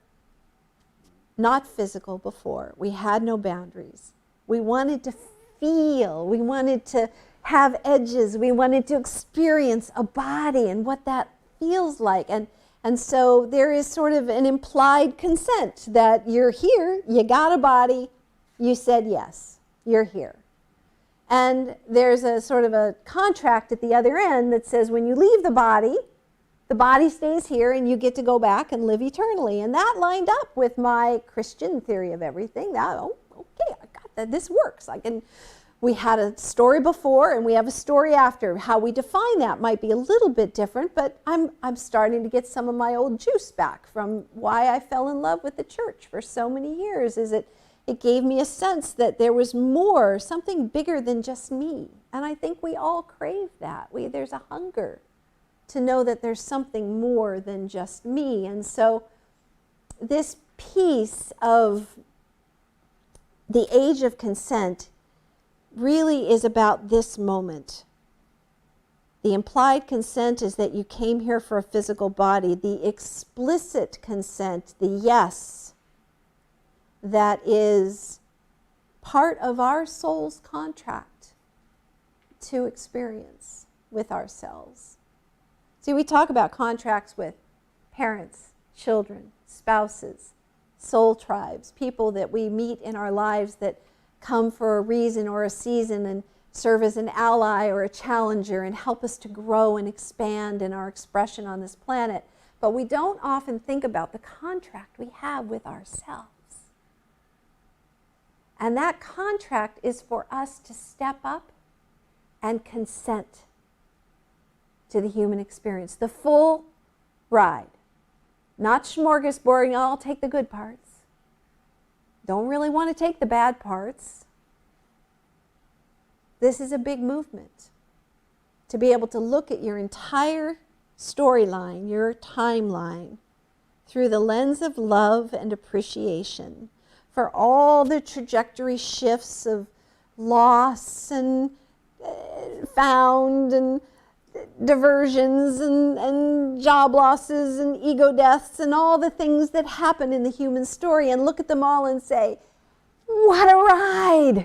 not physical before. We had no boundaries. We wanted to feel. We wanted to have edges. We wanted to experience a body and what that feels like. And so there is sort of an implied consent that you're here, you got a body, you said yes, you're here. And there's a sort of a contract at the other end that says when you leave the body stays here and you get to go back and live eternally. And that lined up with my Christian theory of everything. That, oh, okay, I got that, this works. We had a story before and we have a story after. How we define that might be a little bit different, but I'm starting to get some of my old juice back from why I fell in love with the church for so many years. It gave me a sense that there was more, something bigger than just me. And I think we all crave that. There's a hunger to know that there's something more than just me. And so this piece of the age of consent really is about this moment. The implied consent is that you came here for a physical body. The explicit consent, the yes, that is part of our soul's contract to experience with ourselves. See, we talk about contracts with parents, children, spouses, soul tribes, people that we meet in our lives that come for a reason or a season and serve as an ally or a challenger and help us to grow and expand in our expression on this planet. But we don't often think about the contract we have with ourselves. And that contract is for us to step up and consent to the human experience, the full ride. Not smorgasbording, I'll take the good parts. Don't really want to take the bad parts. This is a big movement. To be able to look at your entire storyline, your timeline, through the lens of love and appreciation for all the trajectory shifts of loss and found and diversions and job losses and ego deaths and all the things that happen in the human story, and look at them all and say, what a ride!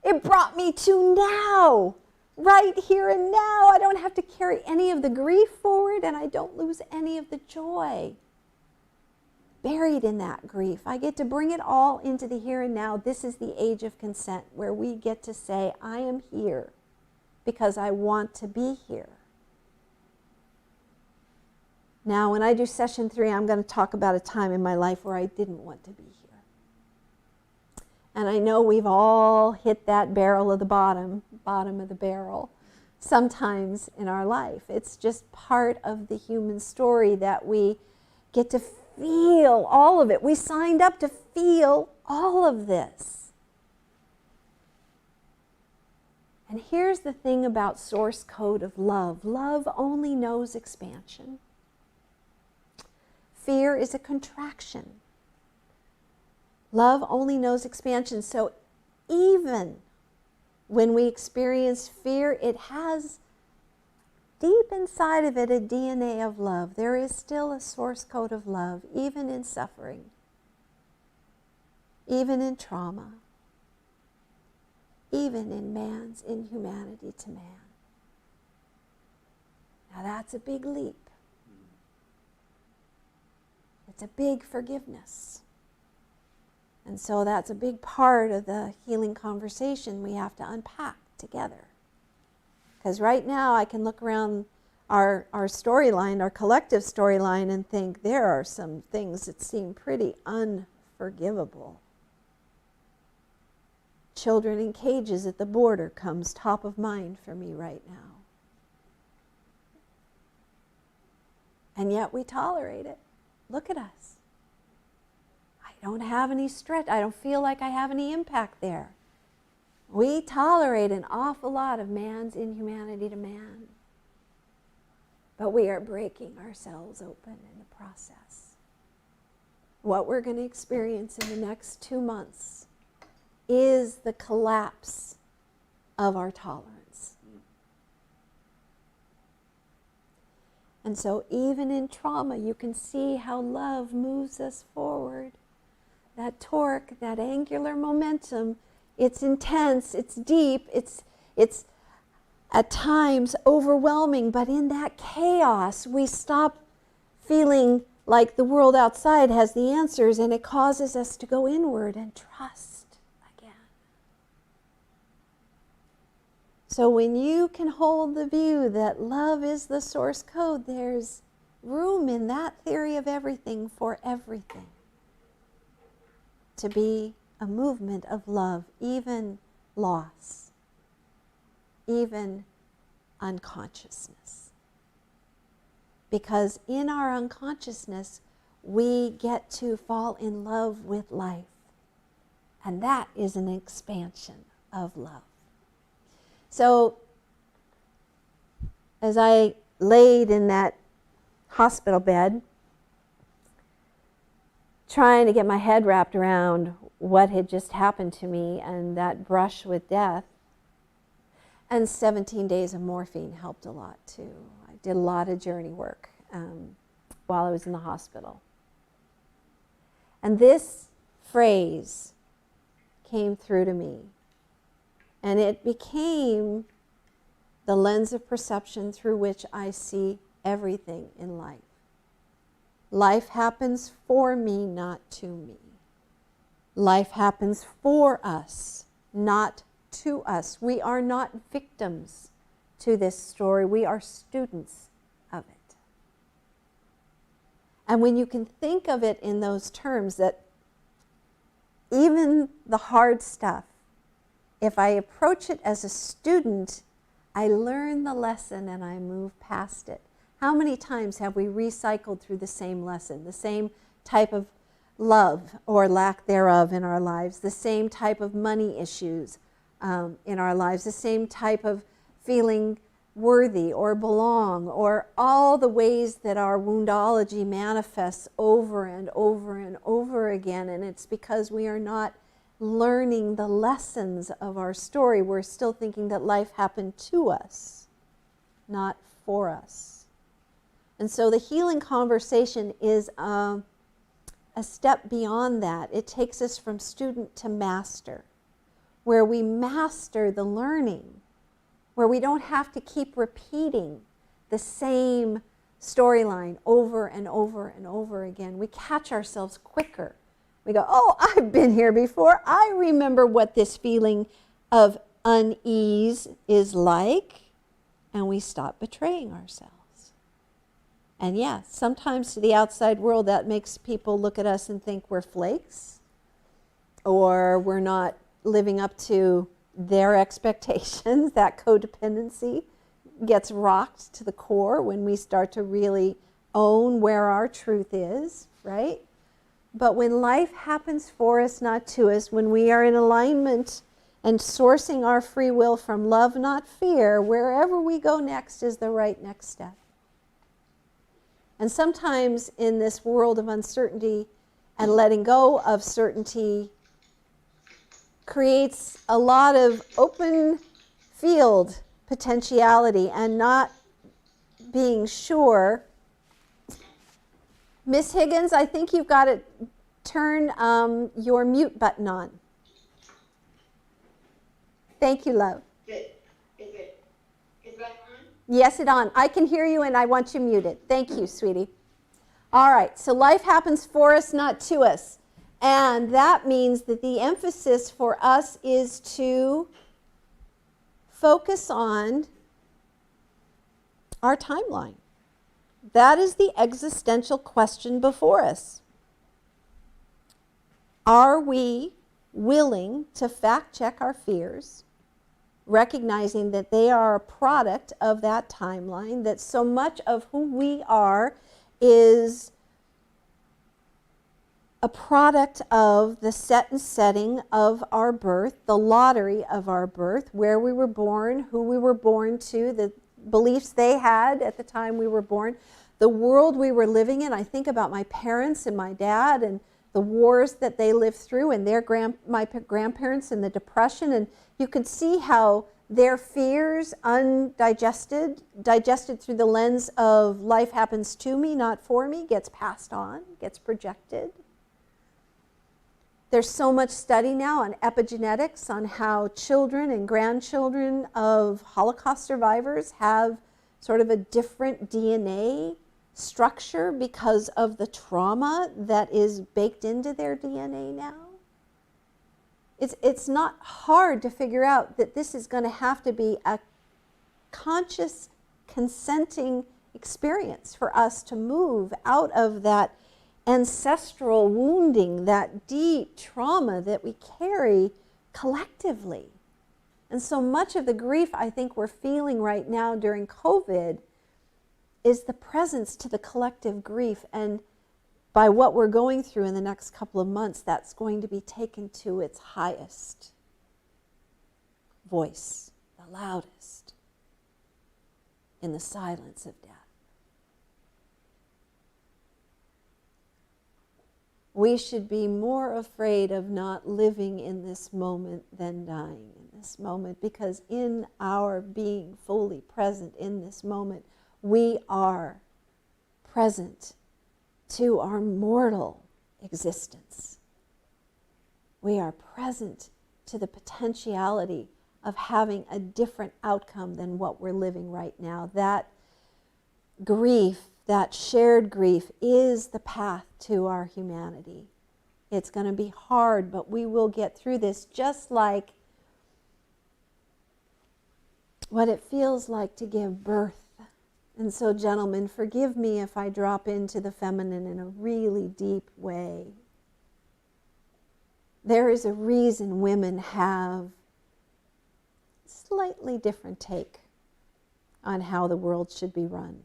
It brought me to now, right here and now. I don't have to carry any of the grief forward, and I don't lose any of the joy buried in that grief. I get to bring it all into the here and now. This is the age of consent, where we get to say, I am here because I want to be here. Now, when I do session 3, I'm going to talk about a time in my life where I didn't want to be here. And I know we've all hit that barrel of the bottom of the barrel sometimes in our life. It's just part of the human story that we get to feel all of it. We signed up to feel all of this. And here's the thing about source code of love. Love only knows expansion. Fear is a contraction. Love only knows expansion. So even when we experience fear, it has deep inside of it a DNA of love. There is still a source code of love, even in suffering, even in trauma, even in man's inhumanity to man. Now that's a big leap. it's a big forgiveness. And so that's a big part of the healing conversation we have to unpack together. Because right now I can look around our storyline, our collective storyline, and think there are some things that seem pretty unforgivable. Children in cages at the border comes top of mind for me right now. And yet we tolerate it. Look at us. I don't have any stretch. I don't feel like I have any impact there. We tolerate an awful lot of man's inhumanity to man. But we are breaking ourselves open in the process. What we're going to experience in the next 2 months is the collapse of our tolerance. And so even in trauma, you can see how love moves us forward. That torque, that angular momentum, it's intense, it's deep, it's at times overwhelming, but in that chaos, we stop feeling like the world outside has the answers, and it causes us to go inward and trust again. So when you can hold the view that love is the source code, there's room in that theory of everything for everything to be a movement of love, even loss, even unconsciousness. Because in our unconsciousness, we get to fall in love with life. And that is an expansion of love. So, as I laid in that hospital bed, trying to get my head wrapped around what had just happened to me and that brush with death, and 17 days of morphine helped a lot too. I did a lot of journey work while I was in the hospital. And this phrase came through to me, and it became the lens of perception through which I see everything in life. Life happens for me, not to me. Life happens for us, not to us. We are not victims to this story. We are students of it. And when you can think of it in those terms, that even the hard stuff, if I approach it as a student, I learn the lesson and I move past it. How many times have we recycled through the same lesson, the same type of love or lack thereof in our lives, the same type of money issues in our lives, the same type of feeling worthy or belong, or all the ways that our woundology manifests over and over and over again. And it's because we are not learning the lessons of our story. We're still thinking that life happened to us, not for us. And so the healing conversation is a step beyond that. It takes us from student to master, where we master the learning, where we don't have to keep repeating the same storyline over and over and over again. We catch ourselves quicker. We go, oh, I've been here before. I remember what this feeling of unease is like. And we stop betraying ourselves. And yeah, sometimes to the outside world that makes people look at us and think we're flakes, or we're not living up to their expectations. That codependency gets rocked to the core when we start to really own where our truth is, right? But when life happens for us, not to us, when we are in alignment and sourcing our free will from love, not fear, wherever we go next is the right next step. And sometimes in this world of uncertainty and letting go of certainty creates a lot of open field potentiality and not being sure. Miss Higgins, I think you've got to turn your mute button on. Thank you, love. Is that on? Yes, it's on. I can hear you and I want you muted. Thank you, sweetie. All right, so life happens for us, not to us. And that means that the emphasis for us is to focus on our timeline. That is the existential question before us. Are we willing to fact check our fears, recognizing that they are a product of that timeline, that so much of who we are is a product of the set and setting of our birth, the lottery of our birth, where we were born, who we were born to, the beliefs they had at the time we were born, the world we were living in. I think about my parents and my dad and the wars that they lived through, and my grandparents and the Depression, and you could see how their fears, digested through the lens of life happens to me, not for me, gets passed on, gets projected. There's so much study now on epigenetics, on how children and grandchildren of Holocaust survivors have sort of a different DNA structure because of the trauma that is baked into their DNA now. It's not hard to figure out that this is going to have to be a conscious, consenting experience for us to move out of that ancestral wounding, that deep trauma that we carry collectively. And so much of the grief I think we're feeling right now during COVID is the presence to the collective grief. And by what we're going through in the next couple of months, that's going to be taken to its highest voice, the loudest, in the silence of death. We should be more afraid of not living in this moment than dying in this moment, because in our being fully present in this moment, we are present to our mortal existence. We are present to the potentiality of having a different outcome than what we're living right now. That grief, that shared grief, is the path to our humanity. It's going to be hard, but we will get through this, just like what it feels like to give birth. And so, gentlemen, forgive me if I drop into the feminine in a really deep way. There is a reason women have a slightly different take on how the world should be run.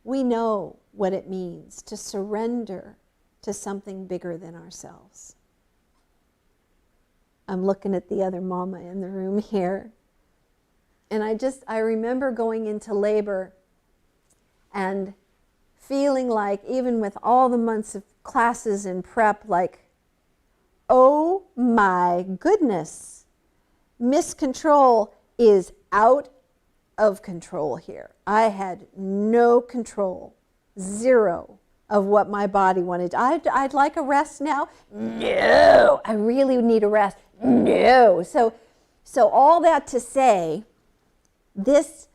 We know what it means to surrender to something bigger than ourselves. I'm looking at the other mama in the room here. And I remember going into labor and feeling like, even with all the months of classes and prep, like, oh my goodness, miscontrol is out of control here. I had no control, zero, of what my body wanted. I'd like a rest now. No, I really need a rest. No. So all that to say, this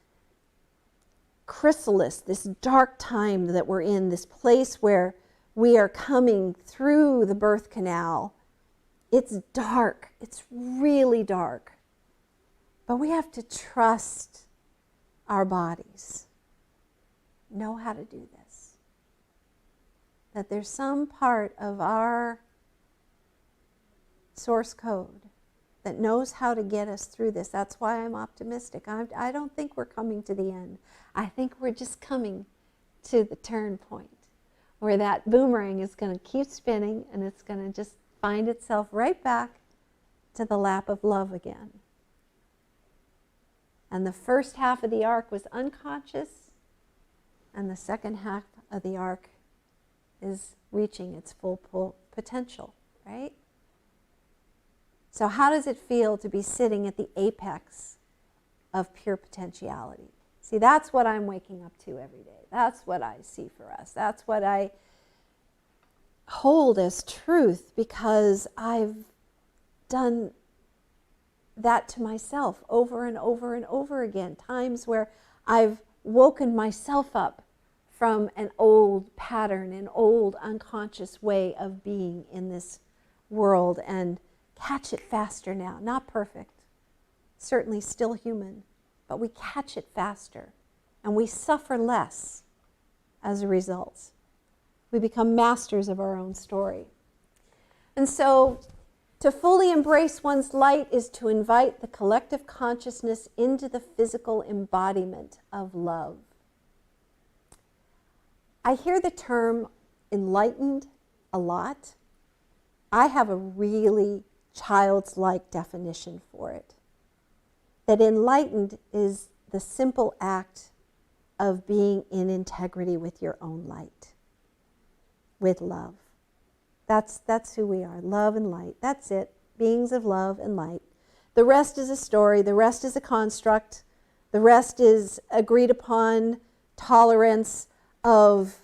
chrysalis, this dark time that we're in, this place where we are coming through the birth canal, it's dark. It's really dark. But we have to trust our bodies. Know how to do this. That there's some part of our source code that knows how to get us through this. That's why I'm optimistic. I don't think we're coming to the end. I think we're just coming to the turn point where that boomerang is going to keep spinning and it's going to just find itself right back to the lap of love again. And the first half of the arc was unconscious, and the second half of the arc is reaching its full potential, right? So how does it feel to be sitting at the apex of pure potentiality? See, that's what I'm waking up to every day. That's what I see for us. That's what I hold as truth, because I've done that to myself over and over and over again. Times where I've woken myself up from an old pattern, an old unconscious way of being in this world, and catch it faster now. Not perfect, certainly still human, but we catch it faster, and we suffer less as a result. We become masters of our own story. And so, to fully embrace one's light is to invite the collective consciousness into the physical embodiment of love. I hear the term enlightened a lot. I have a really childlike definition for it. That enlightened is the simple act of being in integrity with your own light, with love. That's who we are, love and light. That's it, beings of love and light. The rest is a story, the rest is a construct, the rest is agreed upon tolerance of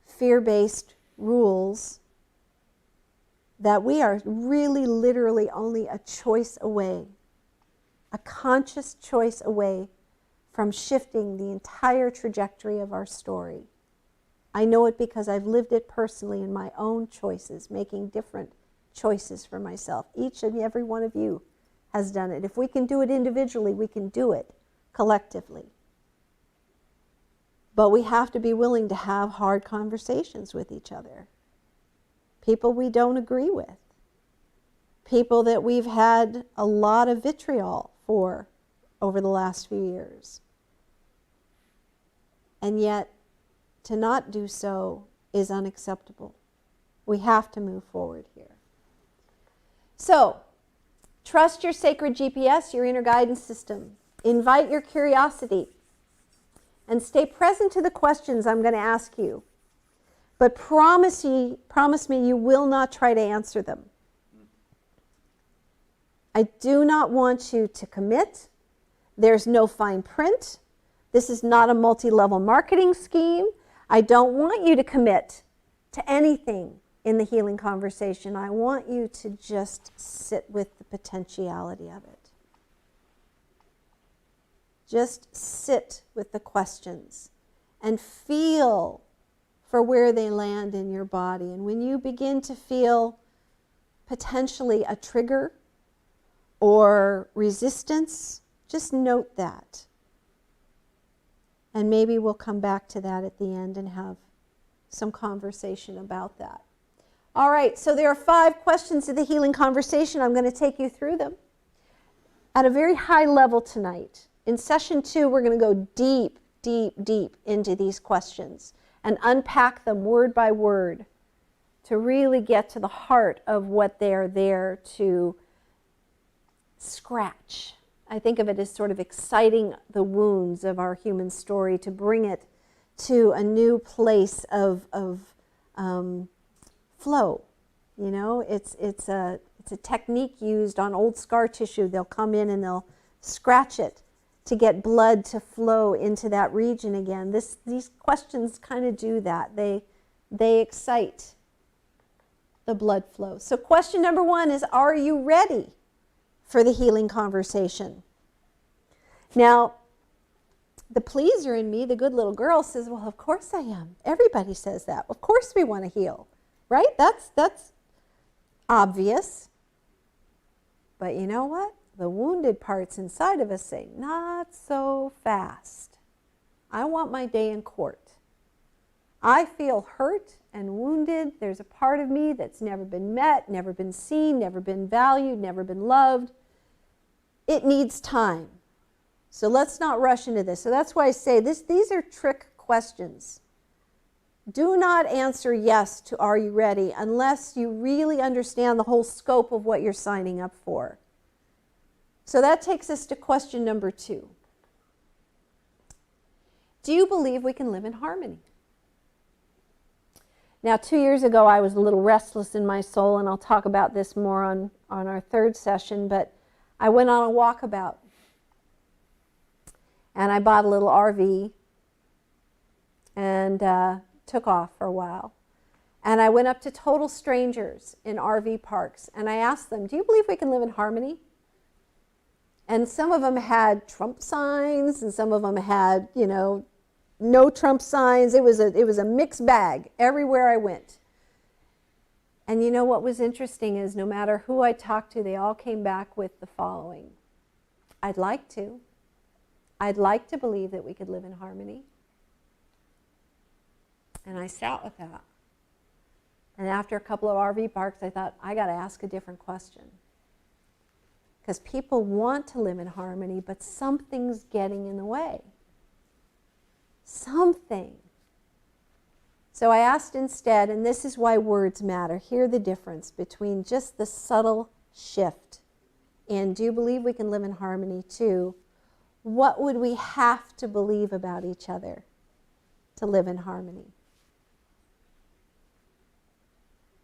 fear-based rules that we are really literally only a choice away, a conscious choice away from shifting the entire trajectory of our story. I know it because I've lived it personally in my own choices, making different choices for myself. Each and every one of you has done it. If we can do it individually, we can do it collectively. But we have to be willing to have hard conversations with each other. People we don't agree with. People that we've had a lot of vitriol for over the last few years. And yet, to not do so is unacceptable. We have to move forward here. So, trust your sacred GPS, your inner guidance system. Invite your curiosity. And stay present to the questions I'm going to ask you. But promise me you will not try to answer them. I do not want you to commit. There's no fine print. This is not a multi-level marketing scheme. I don't want you to commit to anything in the healing conversation. I want you to just sit with the potentiality of it. Just sit with the questions and feel for where they land in your body. And when you begin to feel potentially a trigger or resistance, just note that. And maybe we'll come back to that at the end and have some conversation about that. All right, so there are 5 questions of the healing conversation. I'm going to take you through them at a very high level tonight. In session 2, we're going to go deep, deep, deep into these questions and unpack them word by word to really get to the heart of what they're there to scratch. I think of it as sort of exciting the wounds of our human story to bring it to a new place of flow. You know, it's a technique used on old scar tissue. They'll come in and they'll scratch it to get blood to flow into that region again. These questions kind of do that. They excite the blood flow. So question number 1 is, are you ready for the healing conversation? Now, the pleaser in me, the good little girl, says, well, of course I am. Everybody says that. Of course we want to heal, right? That's obvious. But you know what? The wounded parts inside of us say, not so fast. I want my day in court. I feel hurt and wounded. There's a part of me that's never been met, never been seen, never been valued, never been loved. It needs time. So let's not rush into this. So that's why I say these are trick questions. Do not answer yes to are you ready unless you really understand the whole scope of what you're signing up for. So that takes us to question number 2. Do you believe we can live in harmony? Now, 2 years ago, I was a little restless in my soul, and I'll talk about this more on our 3rd session, but I went on a walkabout. And I bought a little RV and took off for a while. And I went up to total strangers in RV parks, and I asked them, do you believe we can live in harmony? And some of them had Trump signs, and some of them had, you know, no Trump signs. It was a mixed bag everywhere I went. And you know what was interesting is no matter who I talked to, they all came back with the following. I'd like to believe that we could live in harmony. And I sat with that. And after a couple of RV parks, I thought, I got to ask a different question. Because people want to live in harmony, but something's getting in the way. Something. So I asked instead, and this is why words matter, hear the difference between just the subtle shift in do you believe we can live in harmony to what would we have to believe about each other to live in harmony?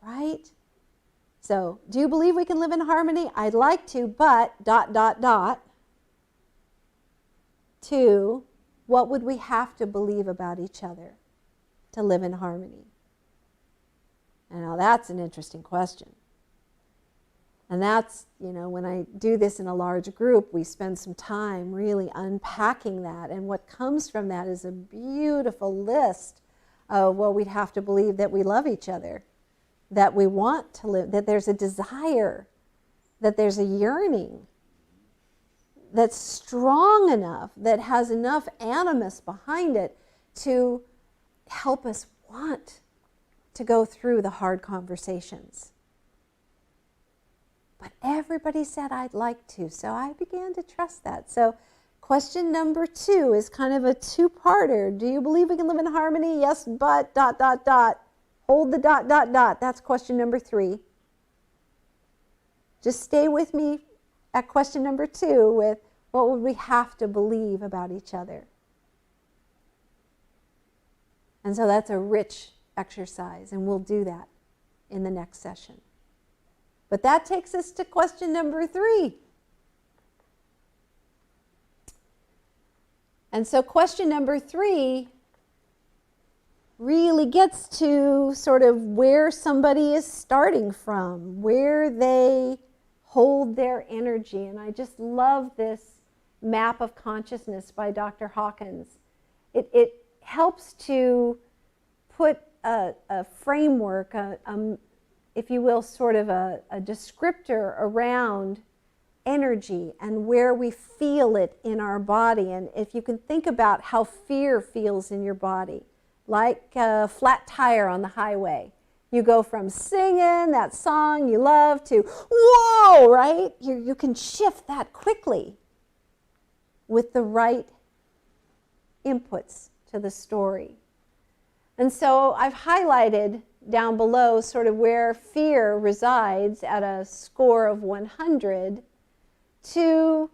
Right? So, do you believe we can live in harmony? I'd like to, but ... to what would we have to believe about each other to live in harmony? And now that's an interesting question. And that's, when I do this in a large group, we spend some time really unpacking that. And what comes from that is a beautiful list of, well, we'd have to believe that we love each other, that we want to live, that there's a desire, that there's a yearning that's strong enough, that has enough animus behind it to help us want to go through the hard conversations. But everybody said I'd like to, so I began to trust that. So question number 2 is kind of a two-parter. Do you believe we can live in harmony? Yes, but ... Hold the ... That's question number 3. Just stay with me at question number 2 with what would we have to believe about each other? And so that's a rich exercise, and we'll do that in the next session. But that takes us to question number 3. And so question number 3 really gets to sort of where somebody is starting from, where they hold their energy. And I just love this map of consciousness by Dr. Hawkins. It helps to put a framework, if you will, sort of a descriptor around energy and where we feel it in our body. And if you can think about how fear feels in your body, like a flat tire on the highway. You go from singing that song you love to, whoa, right? You can shift that quickly with the right inputs to the story. And so I've highlighted down below sort of where fear resides at a score of 100 to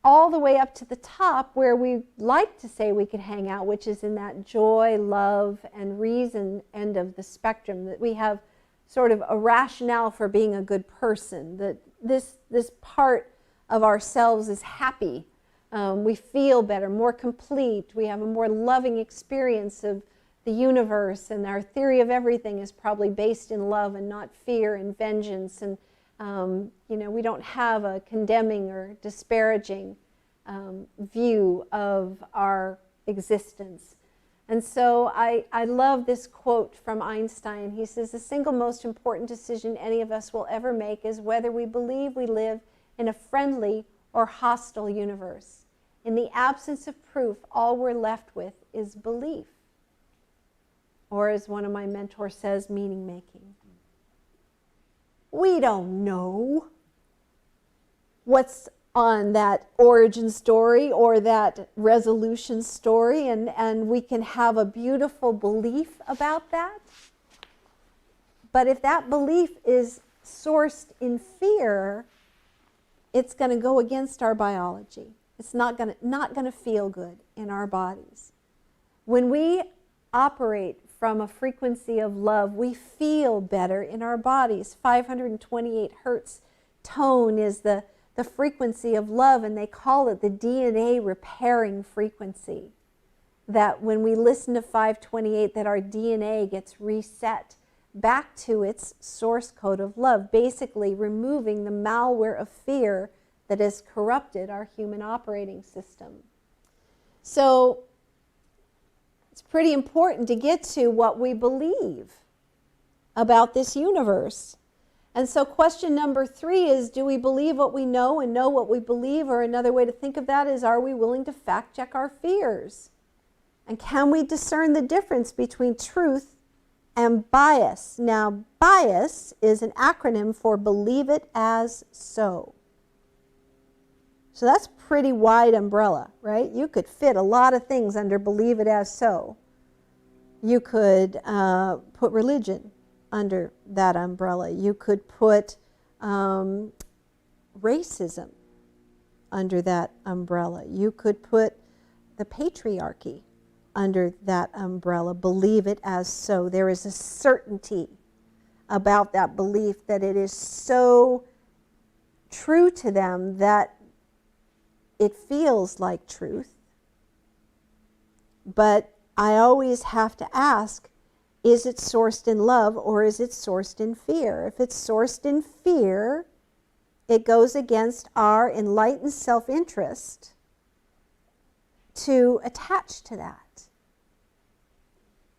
all the way up to the top where we like to say we could hang out, which is in that joy, love, and reason end of the spectrum, that we have sort of a rationale for being a good person, that this part of ourselves is happy. We feel better, more complete. We have a more loving experience of the universe, and our theory of everything is probably based in love and not fear and vengeance. And we don't have a condemning or disparaging view of our existence. And so I love this quote from Einstein. He says, the single most important decision any of us will ever make is whether we believe we live in a friendly or hostile universe. In the absence of proof, all we're left with is belief. Or as one of my mentors says, meaning making. We don't know what's on that origin story or that resolution story, and we can have a beautiful belief about that. But if that belief is sourced in fear, it's going to go against our biology. It's not going to feel good in our bodies. When we operate from a frequency of love, we feel better in our bodies. 528 hertz tone is the frequency of love, and they call it the DNA repairing frequency. That when we listen to 528, that our DNA gets reset back to its source code of love, basically removing the malware of fear that has corrupted our human operating system. So It's pretty important to get to what we believe about this universe. And so question number 3 is, do we believe what we know and know what we believe? Or another way to think of that is, are we willing to fact check our fears? And can we discern the difference between truth and bias? Now, bias is an acronym for believe it as so. So that's pretty wide umbrella, right? You could fit a lot of things under believe it as so. You could put religion under that umbrella. You could put racism under that umbrella. You could put the patriarchy under that umbrella. Believe it as so. There is a certainty about that belief that it is so true to them that it feels like truth. But I always have to ask, is it sourced in love or is it sourced in fear? If it's sourced in fear, it goes against our enlightened self-interest to attach to that.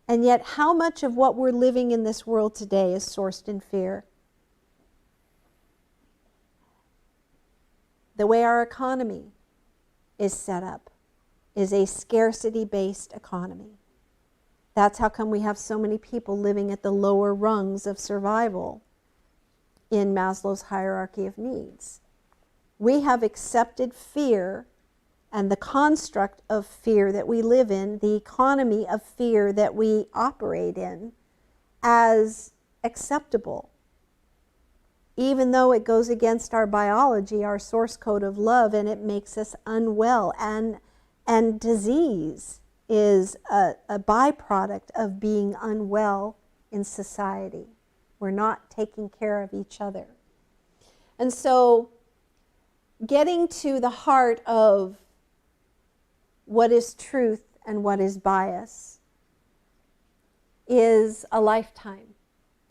And yet, how much of what we're living in this world today is sourced in fear? The way our economy is set up is a scarcity-based economy. That's how come we have so many people living at the lower rungs of survival in Maslow's hierarchy of needs. We have accepted fear and the construct of fear that we live in, the economy of fear that we operate in, as acceptable. Even though it goes against our biology, our source code of love, and it makes us unwell. And disease is a byproduct of being unwell in society. We're not taking care of each other. And so getting to the heart of what is truth and what is bias is a lifetime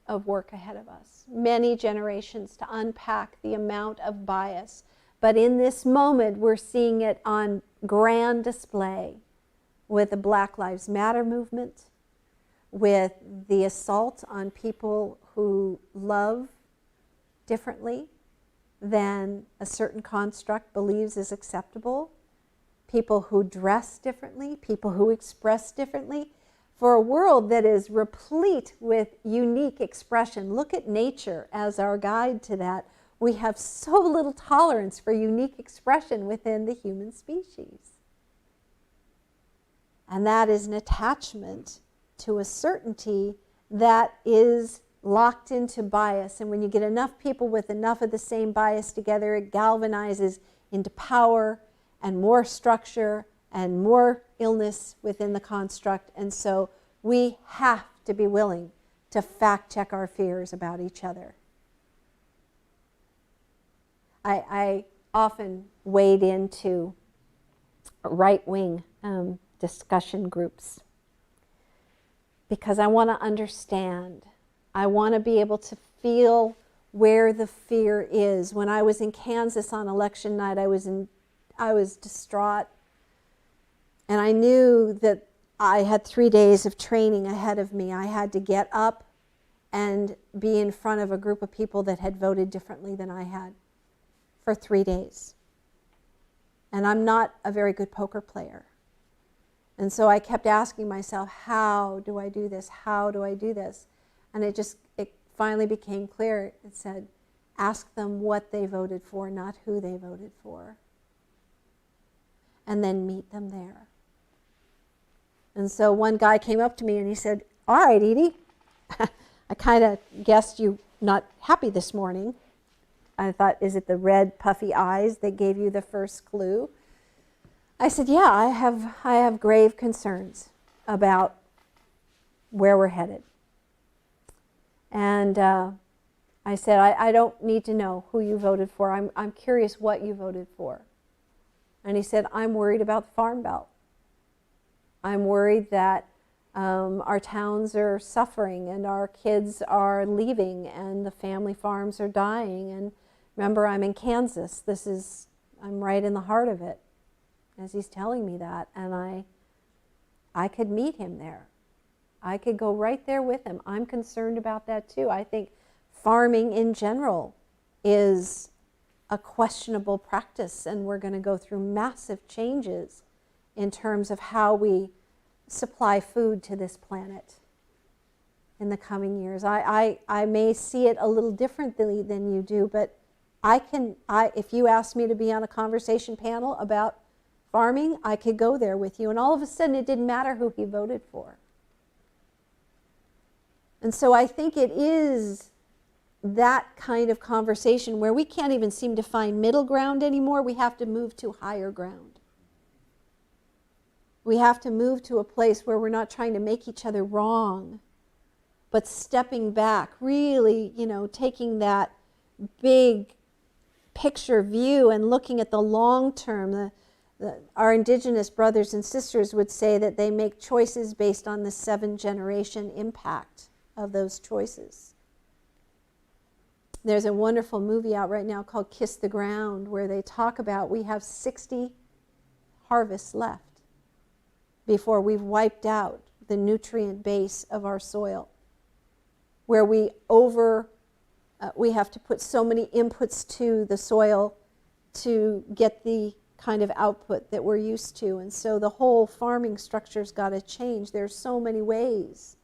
of work ahead of us. Many generations to unpack the amount of bias. But in this moment, we're seeing it on grand display with the Black Lives Matter movement, with the assault on people who love differently than a certain construct believes is acceptable, people who dress differently, people who express differently. For a world that is replete with unique expression, look at nature as our guide to that. We have so little tolerance for unique expression within the human species. And that is an attachment to a certainty that is locked into bias. And when you get enough people with enough of the same bias together, it galvanizes into power and more structure and more illness within the construct. And so we have to be willing to fact check our fears about each other. I often wade into right-wing discussion groups because I want to understand. I want to be able to feel where the fear is. When I was in Kansas on election night, I was distraught. And I knew that I had 3 days of training ahead of me. I had to get up and be in front of a group of people that had voted differently than I had for 3 days. And I'm not a very good poker player. And so I kept asking myself, how do I do this? How do I do this? And it finally became clear. It said, ask them what they voted for, not who they voted for. And then meet them there. And so one guy came up to me and he said, all right, Edie, I kind of guessed you not happy this morning. I thought, is it the red puffy eyes that gave you the first clue? I said, yeah, I have grave concerns about where we're headed. And I said, I don't need to know who you voted for. I'm curious what you voted for. And he said, I'm worried about the Farm Belt. I'm worried that our towns are suffering and our kids are leaving and the family farms are dying. And remember, I'm in Kansas. I'm right in the heart of it as he's telling me that. And I could meet him there. I could go right there with him. I'm concerned about that too. I think farming in general is a questionable practice, and we're going to go through massive changes in terms of how we supply food to this planet in the coming years. I may see it a little differently than you do, but if you asked me to be on a conversation panel about farming, I could go there with you, and all of a sudden it didn't matter who he voted for. And so I think it is that kind of conversation where we can't even seem to find middle ground anymore. We have to move to higher ground. We have to move to a place where we're not trying to make each other wrong, but stepping back, really, taking that big picture view and looking at the long term. Our indigenous brothers and sisters would say that they make choices based on the 7-generation impact of those choices. There's a wonderful movie out right now called Kiss the Ground, where they talk about we have 60 harvests left before we've wiped out the nutrient base of our soil, where we have to put so many inputs to the soil to get the kind of output that we're used to. And so the whole farming structure's got to change. There's so many ways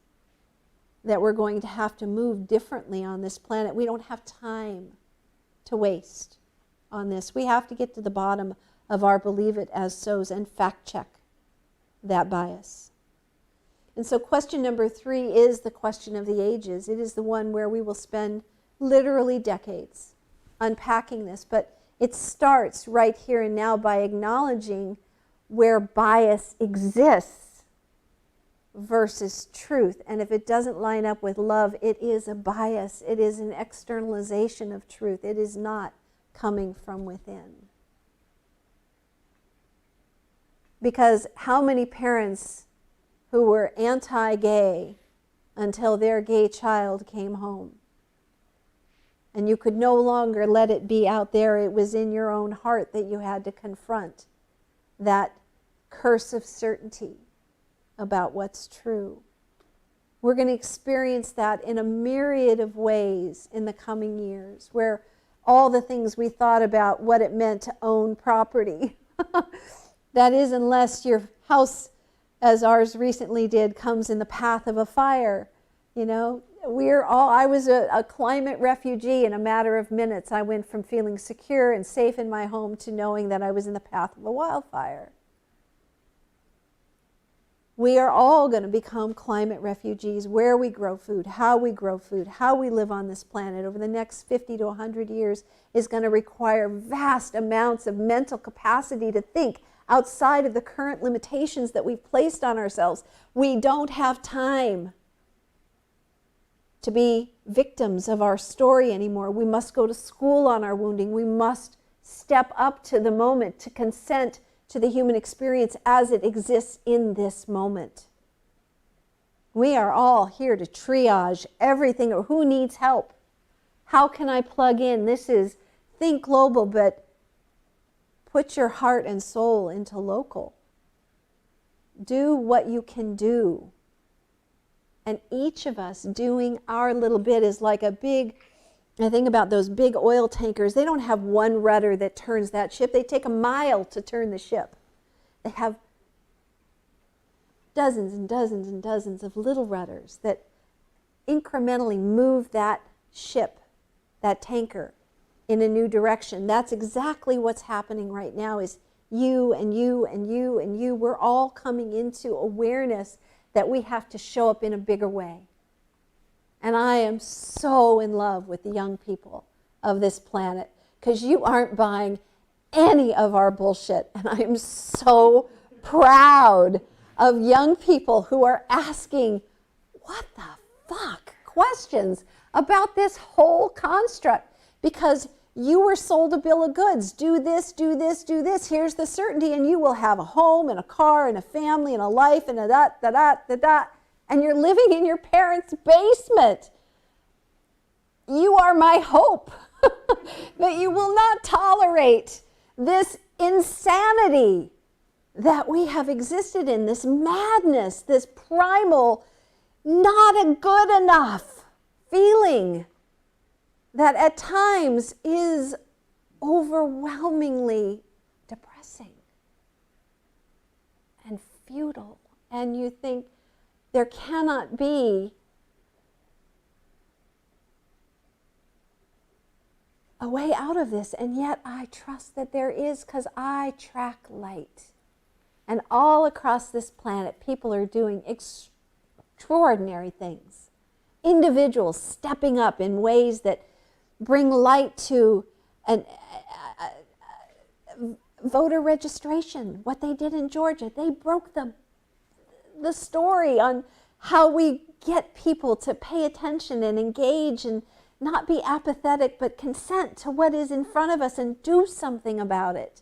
that we're going to have to move differently on this planet. We don't have time to waste on this. We have to get to the bottom of our believe it as so's and fact check that bias. And so question number 3 is the question of the ages. It is the one where we will spend literally decades unpacking this, but it starts right here and now by acknowledging where bias exists versus truth. And if it doesn't line up with love, it is a bias. It is an externalization of truth. It is not coming from within. Because how many parents who were anti-gay until their gay child came home? And you could no longer let it be out there. It was in your own heart that you had to confront that curse of certainty about what's true. We're going to experience that in a myriad of ways in the coming years, where all the things we thought about what it meant to own property, that is, unless your house, as ours recently did, comes in the path of a fire. I was a climate refugee in a matter of minutes. I went from feeling secure and safe in my home to knowing that I was in the path of a wildfire. We are all going to become climate refugees. Where we grow food, how we live on this planet over the next 50 to 100 years is going to require vast amounts of mental capacity to think outside of the current limitations that we've placed on ourselves. We don't have time to be victims of our story anymore. We must go to school on our wounding. We must step up to the moment, to consent to the human experience as it exists in this moment. We are all here to triage everything, or who needs help. How can I plug in? This is think global, but put your heart and soul into local. Do what you can do. And each of us doing our little bit is like a big, I think about those big oil tankers. They don't have one rudder that turns that ship. They take a mile to turn the ship. They have dozens and dozens and dozens of little rudders that incrementally move that ship, that tanker, in a new direction. That's exactly what's happening right now, is you and you and you and you. We're all coming into awareness that we have to show up in a bigger way. And I am so in love with the young people of this planet, because you aren't buying any of our bullshit. And I am so proud of young people who are asking, what the fuck, questions about this whole construct, because you were sold a bill of goods. Do this, do this, do this. Here's the certainty, and you will have a home and a car and a family and a life and a da-da-da-da-da. And you're living in your parents' basement. You are my hope that you will not tolerate this insanity that we have existed in, this madness, this primal, not a good enough feeling that at times is overwhelmingly depressing and futile. And you think there cannot be a way out of this, and yet I trust that there is, because I track light. And all across this planet, people are doing extraordinary things. Individuals stepping up in ways that bring light to voter registration, what they did in Georgia. They broke the story on how we get people to pay attention and engage and not be apathetic, but consent to what is in front of us and do something about it.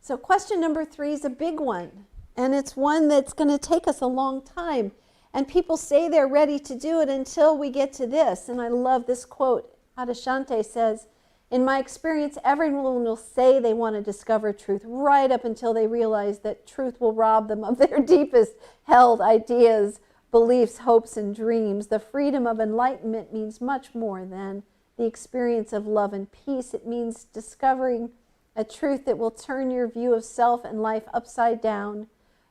So question number 3 is a big one, and it's one that's going to take us a long time. And people say they're ready to do it until we get to this. And I love this quote. Adashante says, "In my experience, everyone will say they want to discover truth right up until they realize that truth will rob them of their deepest held ideas, beliefs, hopes, and dreams. The freedom of enlightenment means much more than the experience of love and peace. It means discovering a truth that will turn your view of self and life upside down.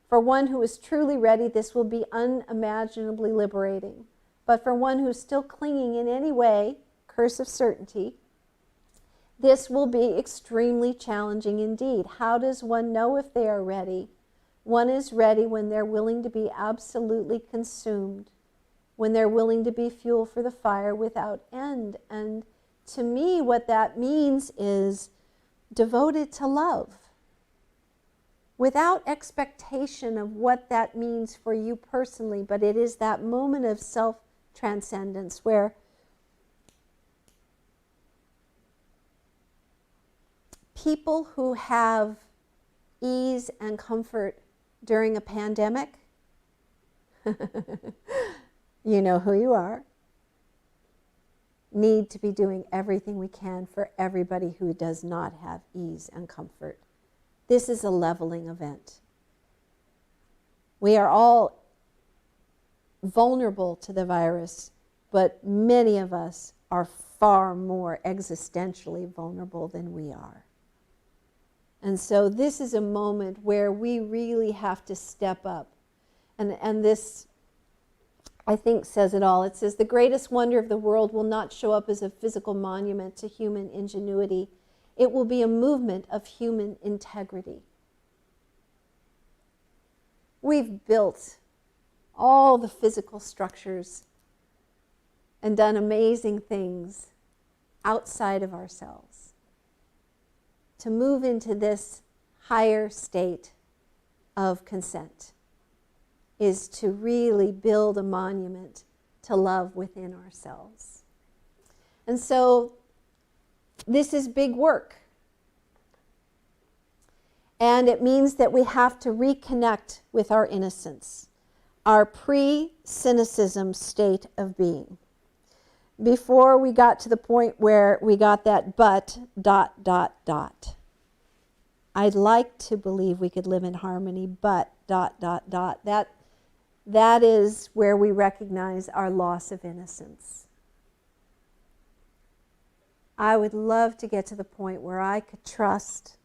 For one who is truly ready, this will be unimaginably liberating. But for one who's still clinging in any way, curse of certainty, this will be extremely challenging indeed. How does one know if they are ready? One is ready when they're willing to be absolutely consumed, when they're willing to be fuel for the fire without end." And to me, what that means is devoted to love, without expectation of what that means for you personally, but it is that moment of self-transcendence where people who have ease and comfort during a pandemic, you know who you are, need to be doing everything we can for everybody who does not have ease and comfort. This is a leveling event. We are all vulnerable to the virus, but many of us are far more existentially vulnerable than we are. And so this is a moment where we really have to step up. And this, I think, says it all. It says, "The greatest wonder of the world will not show up as a physical monument to human ingenuity. It will be a movement of human integrity." We've built all the physical structures and done amazing things outside of ourselves. To move into this higher state of consent is to really build a monument to love within ourselves. And so this is big work. And it means that we have to reconnect with our innocence, our pre-cynicism state of being. Before we got to the point where we got that but ... I'd like to believe we could live in harmony, but ... That is where we recognize our loss of innocence. I would love to get to the point where I could trust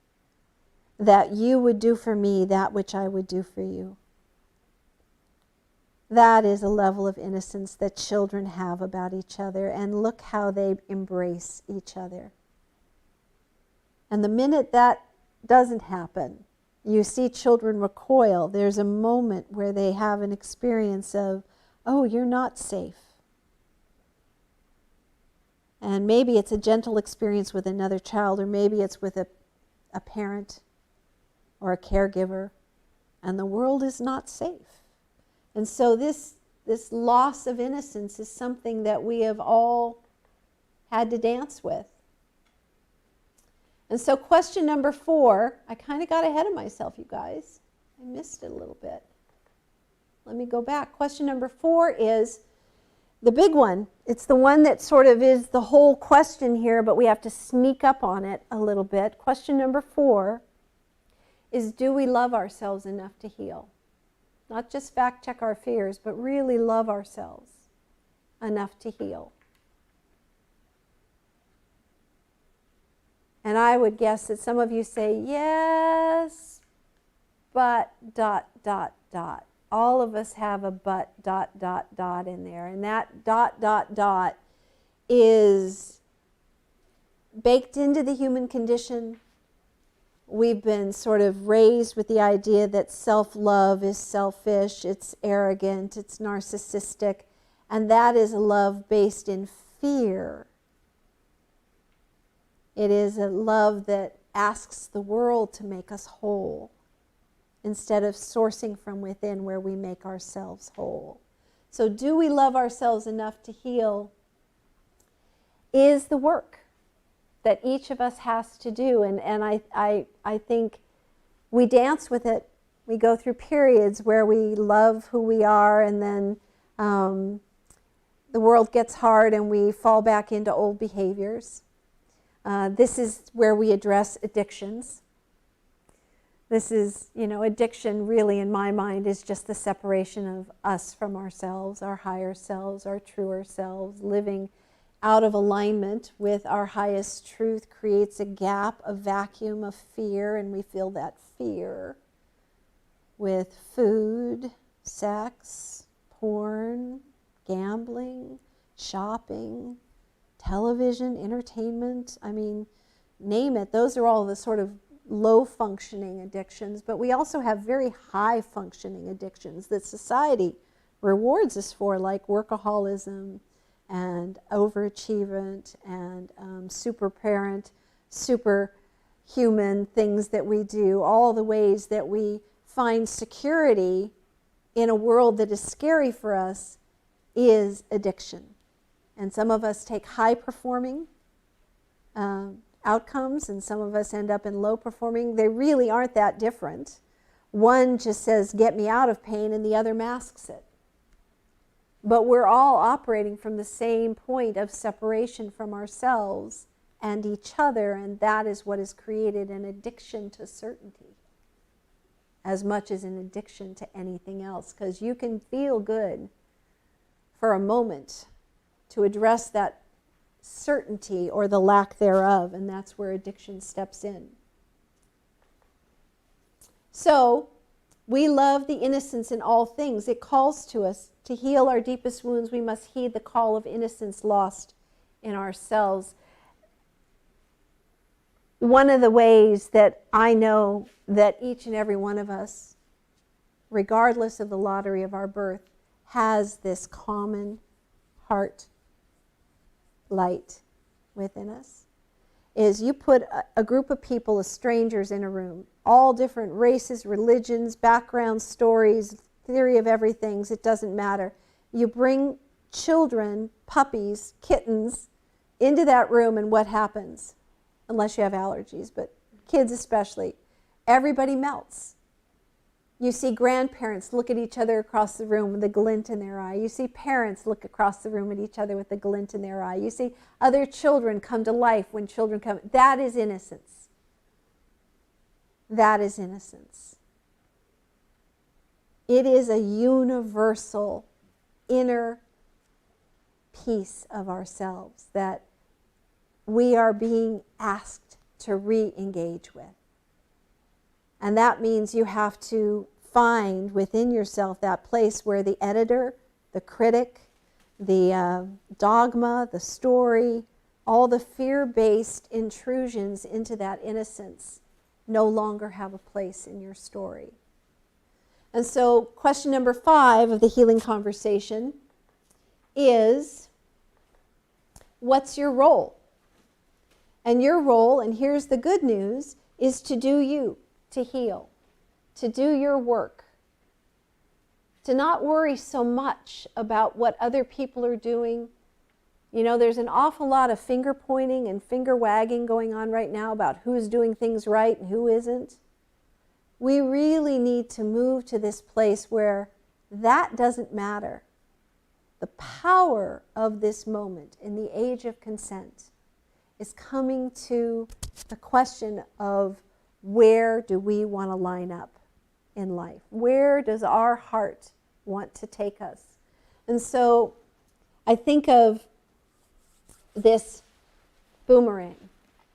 that you would do for me that which I would do for you. That is a level of innocence that children have about each other, and look how they embrace each other. And the minute that doesn't happen, you see children recoil. There's a moment where they have an experience of, oh, you're not safe. And maybe it's a gentle experience with another child, or maybe it's with a parent or a caregiver, and the world is not safe. And so this loss of innocence is something that we have all had to dance with. And so question number 4, I kind of got ahead of myself, you guys. I missed it a little bit. Let me go back. Question number 4 is the big one. It's the one that sort of is the whole question here, but we have to sneak up on it a little bit. Question number 4 is, do we love ourselves enough to heal? Not just fact check our fears, but really love ourselves enough to heal. And I would guess that some of you say, yes, but ... All of us have a but ... in there. And that ... is baked into the human condition. We've been sort of raised with the idea that self-love is selfish, it's arrogant, it's narcissistic, and that is a love based in fear. It is a love that asks the world to make us whole, instead of sourcing from within where we make ourselves whole. So do we love ourselves enough to heal is the work that each of us has to do. And I think we dance with it. We go through periods where we love who we are, and then the world gets hard and we fall back into old behaviors. This is where we address addictions. This is, addiction really in my mind is just the separation of us from ourselves, our higher selves, our truer selves. Living out of alignment with our highest truth creates a gap, a vacuum of fear, and we feel that fear with food, sex, porn, gambling, shopping, television, entertainment. Name it. Those are all the sort of low-functioning addictions, but we also have very high-functioning addictions that society rewards us for, like workaholism and overachievement and super parent, superhuman things that we do, all the ways that we find security in a world that is scary for us is addiction. And some of us take high-performing outcomes, and some of us end up in low performing. They really aren't that different. One just says, get me out of pain, and the other masks it. But we're all operating from the same point of separation from ourselves and each other, and that is what has created an addiction to certainty as much as an addiction to anything else, because you can feel good for a moment to address that certainty or the lack thereof, and that's where addiction steps in. So, we love the innocence in all things. It calls to us to heal our deepest wounds. We must heed the call of innocence lost in ourselves. One of the ways that I know that each and every one of us, regardless of the lottery of our birth, has this common heart light within us is you put a group of people as strangers in a room, all different races, religions, backgrounds, stories, theory of everything, it doesn't matter. You bring children, puppies, kittens into that room, and what happens? Unless you have allergies, but kids especially, everybody melts. You see grandparents look at each other across the room with a glint in their eye. You see parents look across the room at each other with a glint in their eye. You see other children come to life when children come. That is innocence. That is innocence. It is a universal inner piece of ourselves that we are being asked to re-engage with. And that means you have to find within yourself that place where the editor, the critic, the dogma, the story, all the fear-based intrusions into that innocence no longer have a place in your story. And so question number 5 of the healing conversation is, what's your role? And your role, and here's the good news, is to do you. To heal, to do your work, to not worry so much about what other people are doing. There's an awful lot of finger pointing and finger wagging going on right now about who's doing things right and who isn't. We really need to move to this place where that doesn't matter. The power of this moment in the age of consent is coming to the question of where do we want to line up in life? Where does our heart want to take us? And so I think of this boomerang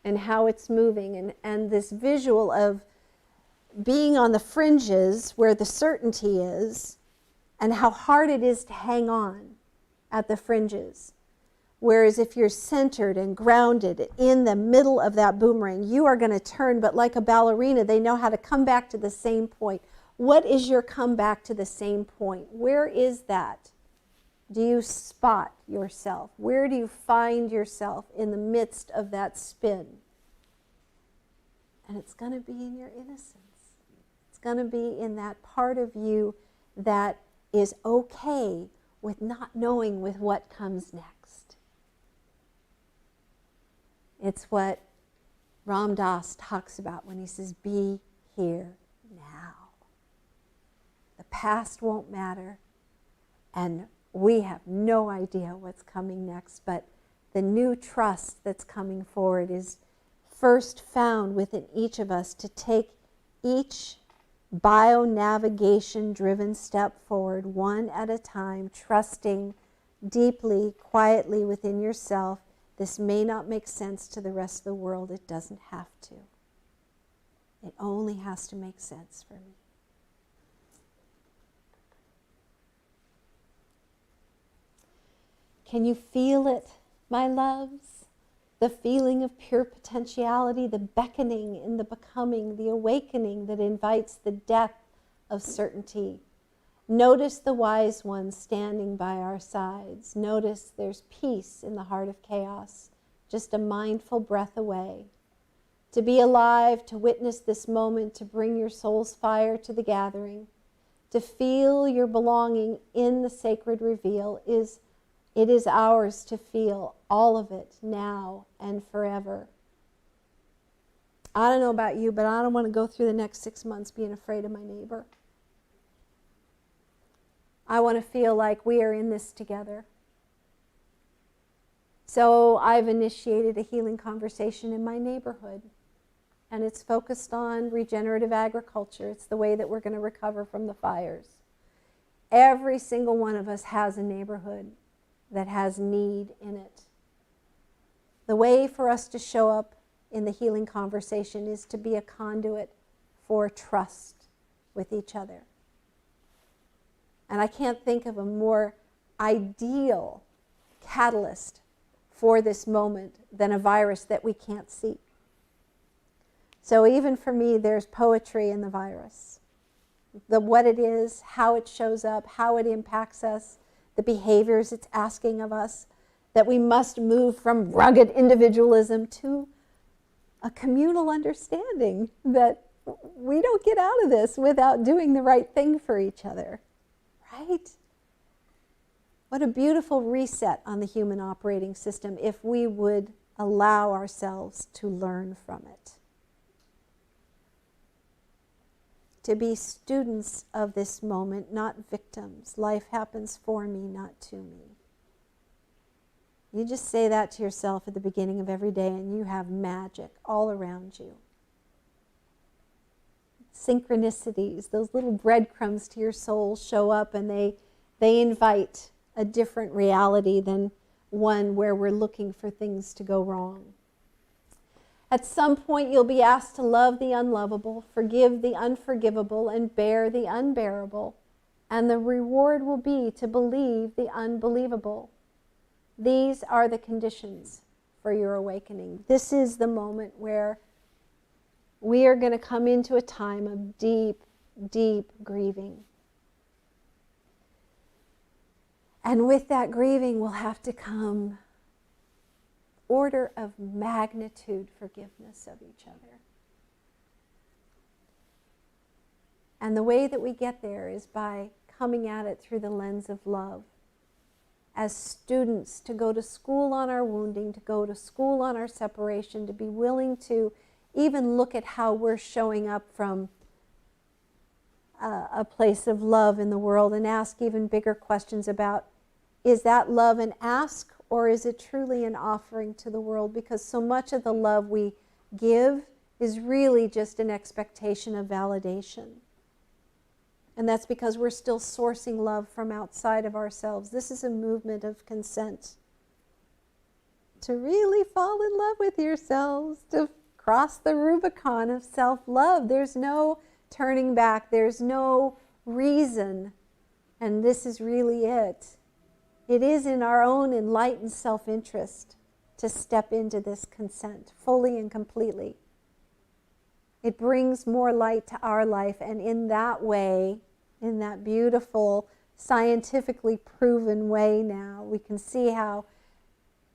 and how it's moving, and this visual of being on the fringes where the certainty is, and how hard it is to hang on at the fringes. Whereas if you're centered and grounded in the middle of that boomerang, you are going to turn, but like a ballerina, they know how to come back to the same point. What is your comeback to the same point? Where is that? Do you spot yourself? Where do you find yourself in the midst of that spin? And it's going to be in your innocence. It's going to be in that part of you that is okay with not knowing with what comes next. It's what Ram Dass talks about when he says, be here now. The past won't matter, and we have no idea what's coming next, but the new trust that's coming forward is first found within each of us to take each bio-navigation-driven step forward one at a time, trusting deeply, quietly within yourself. This may not make sense to the rest of the world. It doesn't have to. It only has to make sense for me. Can you feel it, my loves? The feeling of pure potentiality, the beckoning in the becoming, the awakening that invites the death of certainty. Notice the wise one standing by our sides. Notice there's peace in the heart of chaos, just a mindful breath away. To be alive, to witness this moment, to bring your soul's fire to the gathering, to feel your belonging in the sacred reveal it is ours to feel all of it now and forever. I don't know about you, but I don't want to go through the next 6 months being afraid of my neighbor. I want to feel like we are in this together. So I've initiated a healing conversation in my neighborhood, and it's focused on regenerative agriculture. It's the way that we're going to recover from the fires. Every single one of us has a neighborhood that has need in it. The way for us to show up in the healing conversation is to be a conduit for trust with each other. And I can't think of a more ideal catalyst for this moment than a virus that we can't see. So even for me, there's poetry in the virus. What it is, how it shows up, how it impacts us, the behaviors it's asking of us, that we must move from rugged individualism to a communal understanding that we don't get out of this without doing the right thing for each other, right? What a beautiful reset on the human operating system if we would allow ourselves to learn from it. To be students of this moment, not victims. Life happens for me, not to me. You just say that to yourself at the beginning of every day and you have magic all around you. Synchronicities, those little breadcrumbs to your soul show up, and they invite a different reality than one where we're looking for things to go wrong. At some point, you'll be asked to love the unlovable, forgive the unforgivable, and bear the unbearable. And the reward will be to believe the unbelievable. These are the conditions for your awakening. This is the moment where we are going to come into a time of deep, deep grieving. And with that grieving will have to come order of magnitude forgiveness of each other. And the way that we get there is by coming at it through the lens of love. As students, to go to school on our wounding, to go to school on our separation, to be willing to even look at how we're showing up from a place of love in the world, and ask even bigger questions about, is that love an ask, or is it truly an offering to the world? Because so much of the love we give is really just an expectation of validation. And that's because we're still sourcing love from outside of ourselves. This is a movement of consent. To really fall in love with yourselves, to cross the Rubicon of self-love. There's no turning back. There's no reason. And this is really it. It is in our own enlightened self-interest to step into this consent fully and completely. It brings more light to our life, and in that way, in that beautiful, scientifically proven way now, we can see how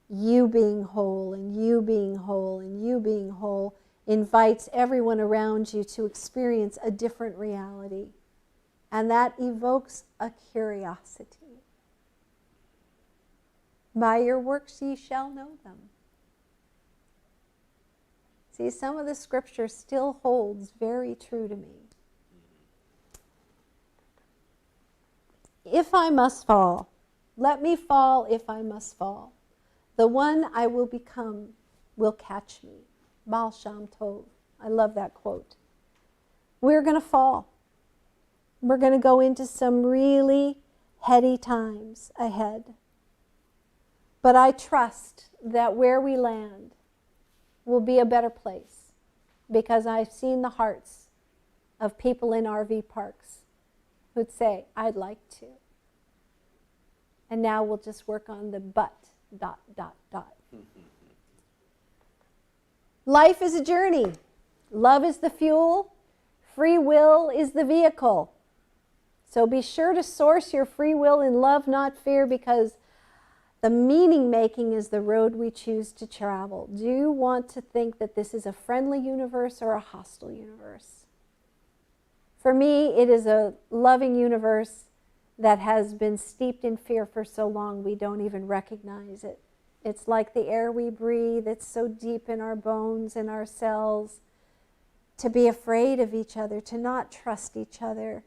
you being whole and you being whole and you being whole invites everyone around you to experience a different reality. And that evokes a curiosity. By your works ye shall know them. See, some of the scripture still holds very true to me. If I must fall, let me fall if I must fall. The one I will become will catch me. Baal Shem Tov. I love that quote. We're going to fall. We're going to go into some really heady times ahead. But I trust that where we land will be a better place, because I've seen the hearts of people in RV parks who'd say, I'd like to. And now we'll just work on the but, ... Life is a journey. Love is the fuel. Free will is the vehicle. So be sure to source your free will in love, not fear, because the meaning making is the road we choose to travel. Do you want to think that this is a friendly universe or a hostile universe? For me, it is a loving universe that has been steeped in fear for so long we don't even recognize it. It's like the air we breathe. It's so deep in our bones and our cells to be afraid of each other, to not trust each other.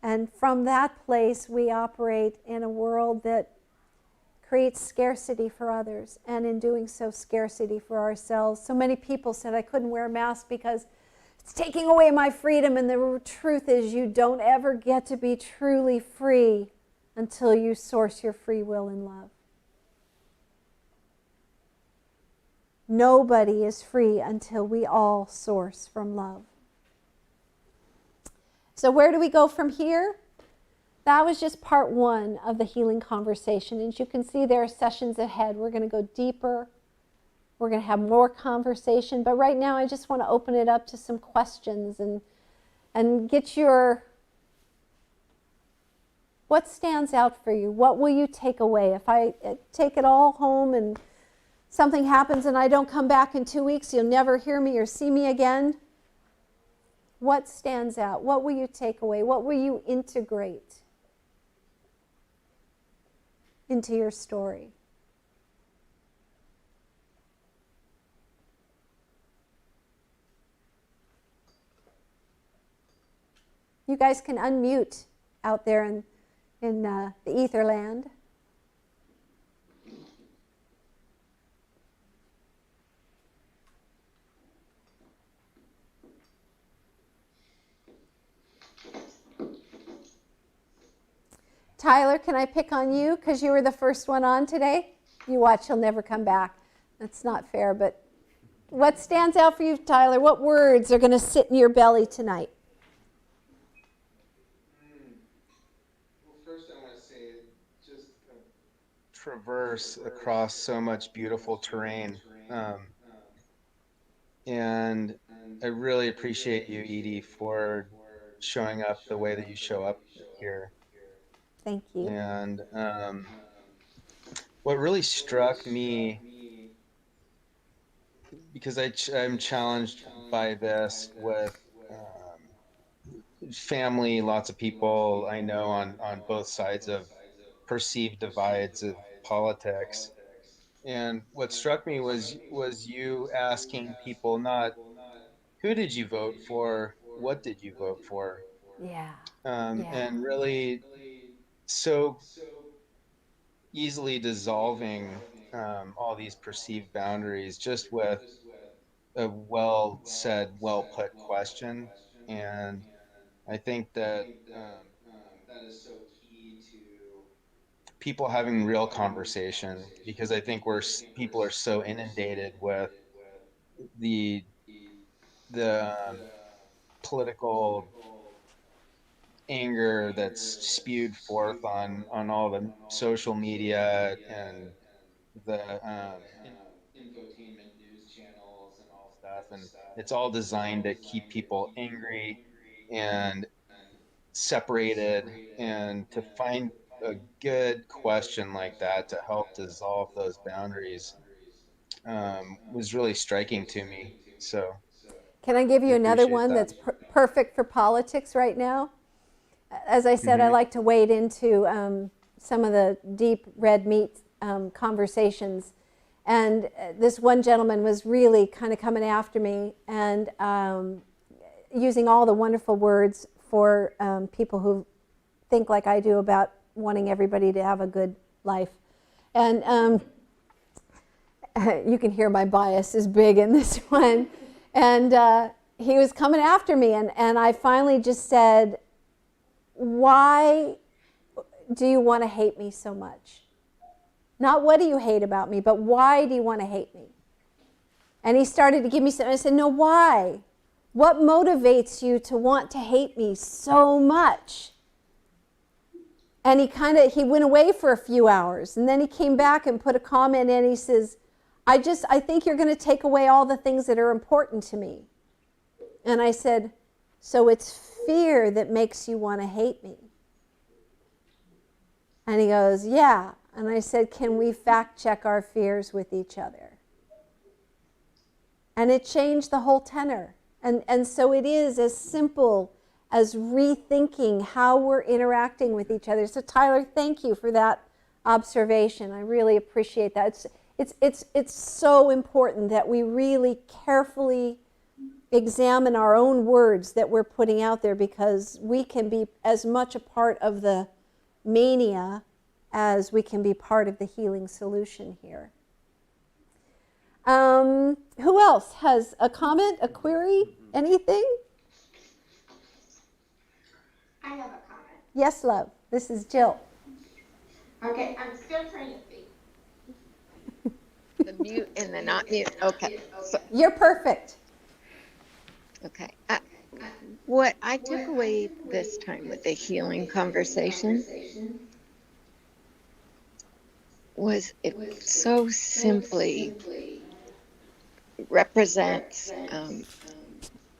And from that place, we operate in a world that creates scarcity for others, and in doing so, scarcity for ourselves. So many people said I couldn't wear a mask because it's taking away my freedom, and the truth is you don't ever get to be truly free until you source your free will in love. Nobody is free until we all source from love. So where do we go from here? That was just part one of the healing conversation. As you can see, there are sessions ahead. We're going to go deeper. We're going to have more conversation. But right now, I just want to open it up to some questions and get your, what stands out for you? What will you take away? If I take it all home and something happens and I don't come back in 2 weeks, you'll never hear me or see me again. What stands out? What will you take away? What will you integrate into your story? You guys can unmute out there in the ether land. Tyler, can I pick on you because you were the first one on today? You watch, he'll never come back. That's not fair, but what stands out for you, Tyler? What words are going to sit in your belly tonight? Well, first I want to say just traverse across so much beautiful terrain. And I really appreciate you, Edie, for showing up the way that you show up here. Thank you. And what really struck me, because I'm challenged by this with family, lots of people I know on both sides of perceived divides of politics. And what struck me was you asking people not who did you vote for, what did you vote for, Yeah. and really so easily dissolving all these perceived boundaries just with a well said, well put question. And I think that that is so key to people having real conversation, because I think people are so inundated with the political anger that's spewed forth on all the social media and the infotainment news channels and all stuff, and it's all designed to keep people angry and separated, and to find a good question like that to help dissolve those boundaries was really striking to me. So Can I give I you another appreciate one that. that's perfect for politics right now? As I said, I Mm-hmm. like to wade into some of the deep red meat conversations. And this one gentleman was really kind of coming after me and using all the wonderful words for people who think like I do about wanting everybody to have a good life. And you can hear my bias is big in this one. And he was coming after me, and I finally just said, why do you want to hate me so much? Not what do you hate about me, but why do you want to hate me? And he started to give me some. I said, no, why? What motivates you to want to hate me so much? And he went away for a few hours, and then he came back and put a comment in. He says, I think you're going to take away all the things that are important to me. And I said, so it's fear that makes you want to hate me? And he goes, yeah. And I said, can we fact check our fears with each other? And it changed the whole tenor. And so it is as simple as rethinking how we're interacting with each other. So Tyler, thank you for that observation. I really appreciate that. It's so important that we really carefully examine our own words that we're putting out there, because we can be as much a part of the mania as we can be part of the healing solution here. Who else has a comment, a query, anything? I have a comment. Yes, love. This is Jill. Okay, I'm still trying to think. The mute and the not mute. Okay. So, You're perfect. okay. What I took away this time with the healing conversation was it so simply represents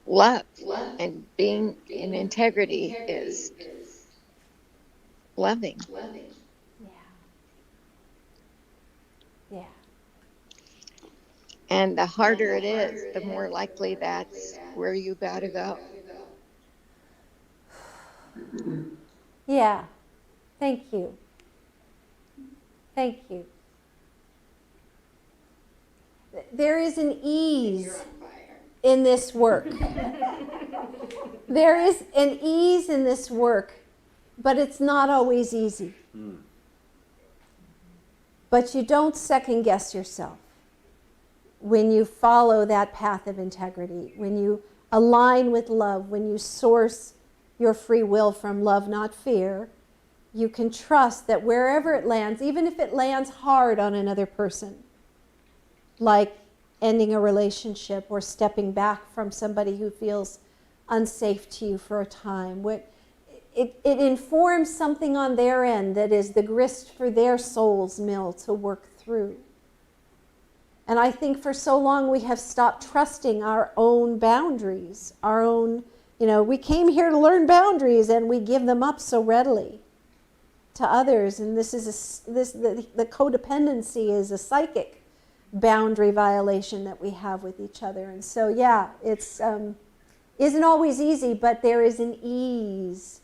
love, and being in integrity is loving. Yeah. Yeah. And the harder it is, the more likely that's where you got to go. Yeah. Thank you. Thank you. There is an ease in this work. There is an ease in this work, but it's not always easy. But you don't second guess yourself when you follow that path of integrity, when you align with love, when you source your free will from love, not fear. You can trust that wherever it lands, even if it lands hard on another person, like ending a relationship or stepping back from somebody who feels unsafe to you for a time, it informs something on their end that is the grist for their soul's mill to work through. And I think for so long we have stopped trusting our own boundaries, our own, we came here to learn boundaries and we give them up so readily to others. And the codependency is a psychic boundary violation that we have with each other. And so, yeah, it's isn't always easy, but there is an ease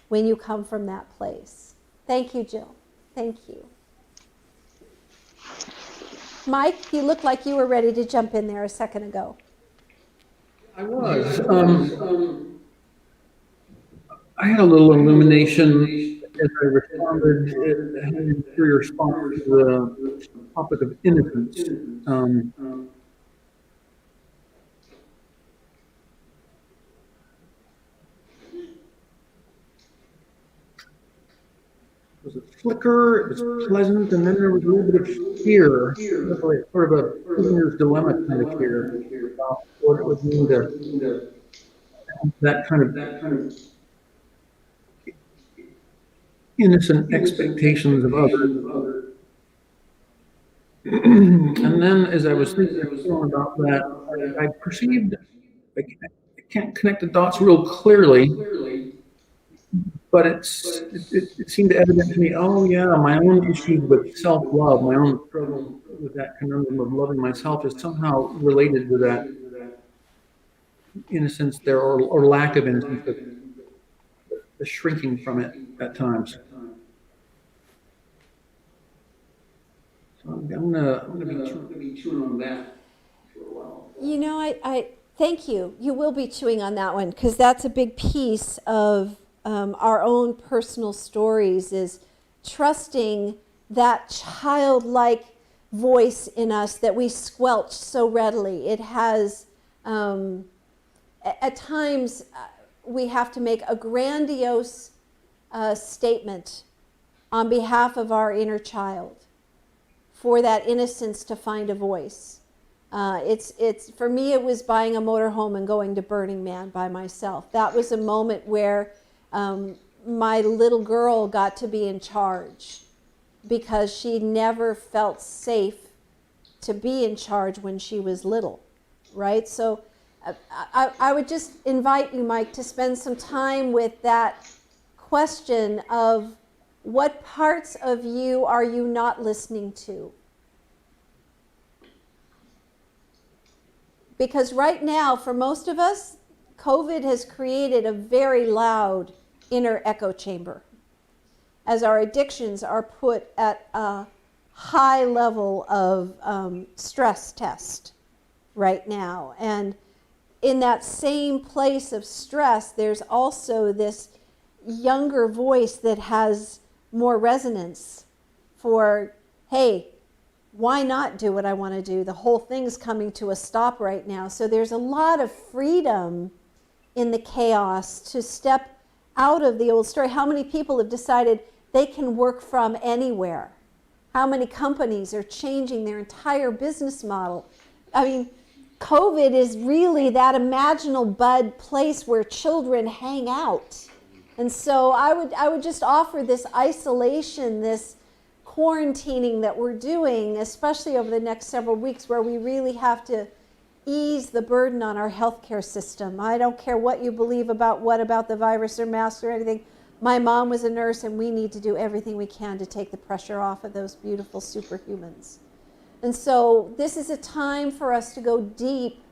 when you come from that place. Thank you, Jill. Thank you. Mike, you looked like you were ready to jump in there a second ago. I was. I had a little illumination as I responded, having your response to the topic of innocence. flicker, it was pleasant, and then there was a little bit of fear, sort of a prisoner's dilemma kind of fear about what it would mean to have that kind of innocent expectations of others. And then as I was thinking and feeling about that, I perceived, I can't connect the dots real clearly, but it seemed evident to me, oh yeah, my own issues with self-love, my own struggle with that conundrum of loving myself is somehow related to that innocence there, or lack of innocence, the shrinking from it at times. So I'm gonna be chewing on that for a while. You know, I thank you. You will be chewing on that one because that's a big piece of our own personal stories, is trusting that childlike voice in us that we squelch so readily. It has, at times, we have to make a grandiose statement on behalf of our inner child for that innocence to find a voice. It's for me, it was buying a motorhome and going to Burning Man by myself. That was a moment where my little girl got to be in charge because she never felt safe to be in charge when she was little, right? So I would just invite you, Mike, to spend some time with that question of what parts of you are you not listening to? Because right now, for most of us, COVID has created a very loud inner echo chamber as our addictions are put at a high level of stress test right now. And in that same place of stress, there's also this younger voice that has more resonance for, hey, why not do what I want to do? The whole thing's coming to a stop right now. So there's a lot of freedom in the chaos to step out of the old story. How many people have decided they can work from anywhere? How many companies are changing their entire business model? I mean, COVID is really that imaginal bud place where children hang out. And so I would just offer this isolation, this quarantining that we're doing, especially over the next several weeks, where we really have to ease the burden on our healthcare system. I don't care what you believe about the virus or masks or anything. My mom was a nurse, and we need to do everything we can to take the pressure off of those beautiful superhumans. And so this is a time for us to go deep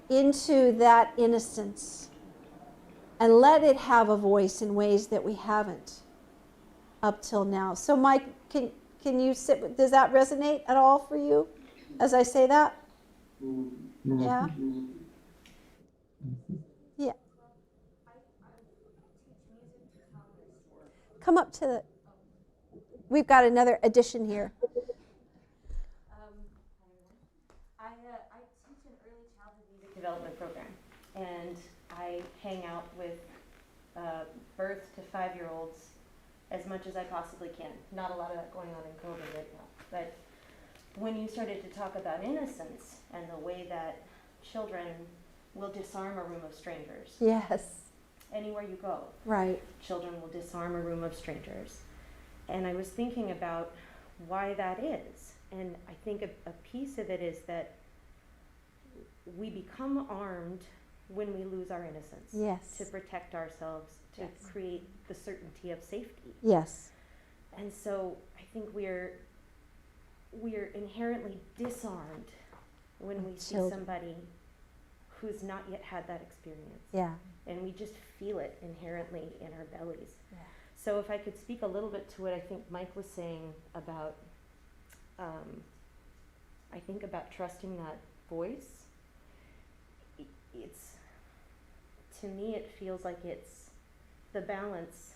into that innocence and let it have a voice in ways that we haven't up till now. So Mike, can you sit with, does that resonate at all for you as I say that? Mm-hmm. Yeah? Yeah. Come up to the, we've got another addition here. I teach an early childhood music development program, and I hang out with birth to 5-year-olds as much as I possibly can. Not a lot of that going on in COVID right now, but when you started to talk about innocence and the way that children will disarm a room of strangers. Yes. Anywhere you go. Right. Children will disarm a room of strangers. And I was thinking about why that is. And I think a piece of it is that we become armed when we lose our innocence. Yes. To protect ourselves, to Yes. create the certainty of safety. Yes. And so I think we're inherently disarmed when we see somebody who's not yet had that experience. Yeah. And we just feel it inherently in our bellies. Yeah. So if I could speak a little bit to what I think Mike was saying about, I think about trusting that voice. It's, to me, it feels like it's the balance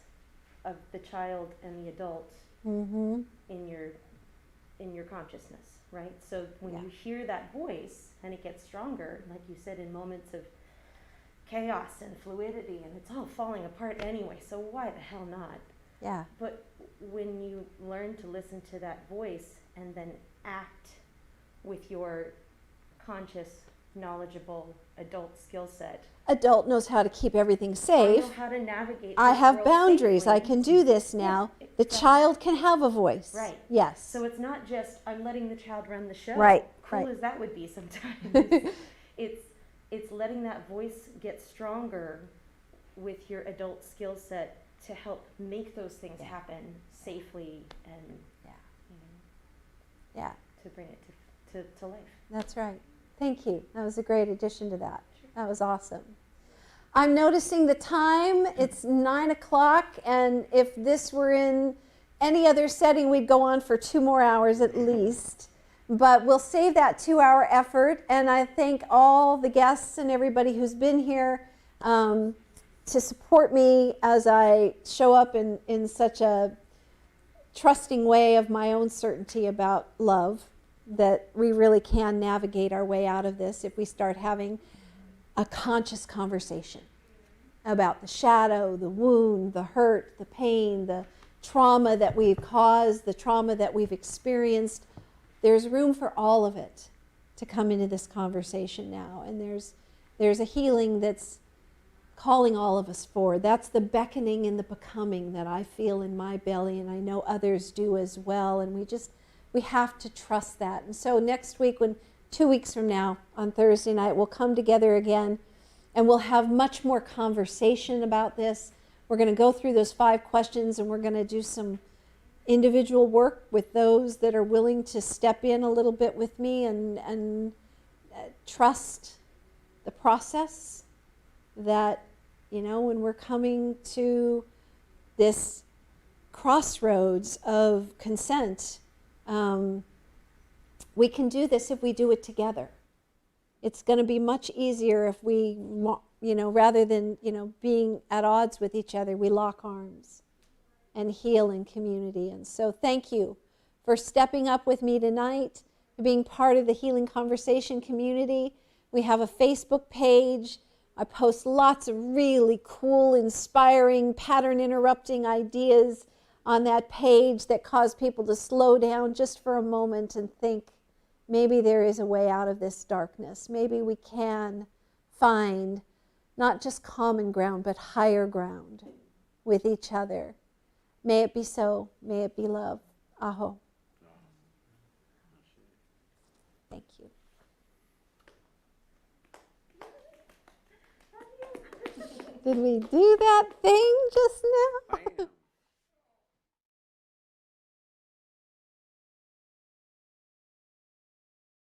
of the child and the adult Mm-hmm. in your consciousness, right? So when Yeah. you hear that voice and it gets stronger, like you said, in moments of chaos and fluidity, and it's all falling apart anyway, so why the hell not? Yeah. But when you learn to listen to that voice and then act with your conscious, knowledgeable adult skill set, Adult knows how to keep everything I safe. know how to navigate. I this have world boundaries. safely. I can do this now. Yeah, The exactly. child can have a voice. Right. Yes. So it's not just I'm letting the child run the show. Right, Cool right. as that would be sometimes. it's letting that voice get stronger with your adult skill set to help make those things happen safely and Yeah. you know, Yeah. to bring it to life. That's right. Thank you. That was a great addition to that. That was awesome. I'm noticing the time. It's 9 o'clock, and if this were in any other setting, we'd go on for 2 more hours at least. But we'll save that 2-hour effort, and I thank all the guests and everybody who's been here to support me as I show up in such a trusting way of my own certainty about love, that we really can navigate our way out of this if we start having a conscious conversation about the shadow, the wound, the hurt, the pain, the trauma that we've caused, the trauma that we've experienced. There's room for all of it to come into this conversation now, and there's a healing that's calling all of us forward. That's the beckoning and the becoming that I feel in my belly, and I know others do as well, and we have to trust that. And so next week, 2 weeks from now, on Thursday night, we'll come together again, and we'll have much more conversation about this. We're going to go through those 5 questions, and we're going to do some individual work with those that are willing to step in a little bit with me and trust the process, that, you know, when we're coming to this crossroads of consent, we can do this if we do it together. It's going to be much easier if we, you know, rather than, you know, being at odds with each other, we lock arms and heal in community. And so thank you for stepping up with me tonight, for being part of the Healing Conversation community. We have a Facebook page. I post lots of really cool, inspiring, pattern-interrupting ideas on that page that cause people to slow down just for a moment and think, maybe there is a way out of this darkness. Maybe we can find not just common ground, but higher ground with each other. May it be so. May it be love. Aho. Thank you. Did we do that thing just now?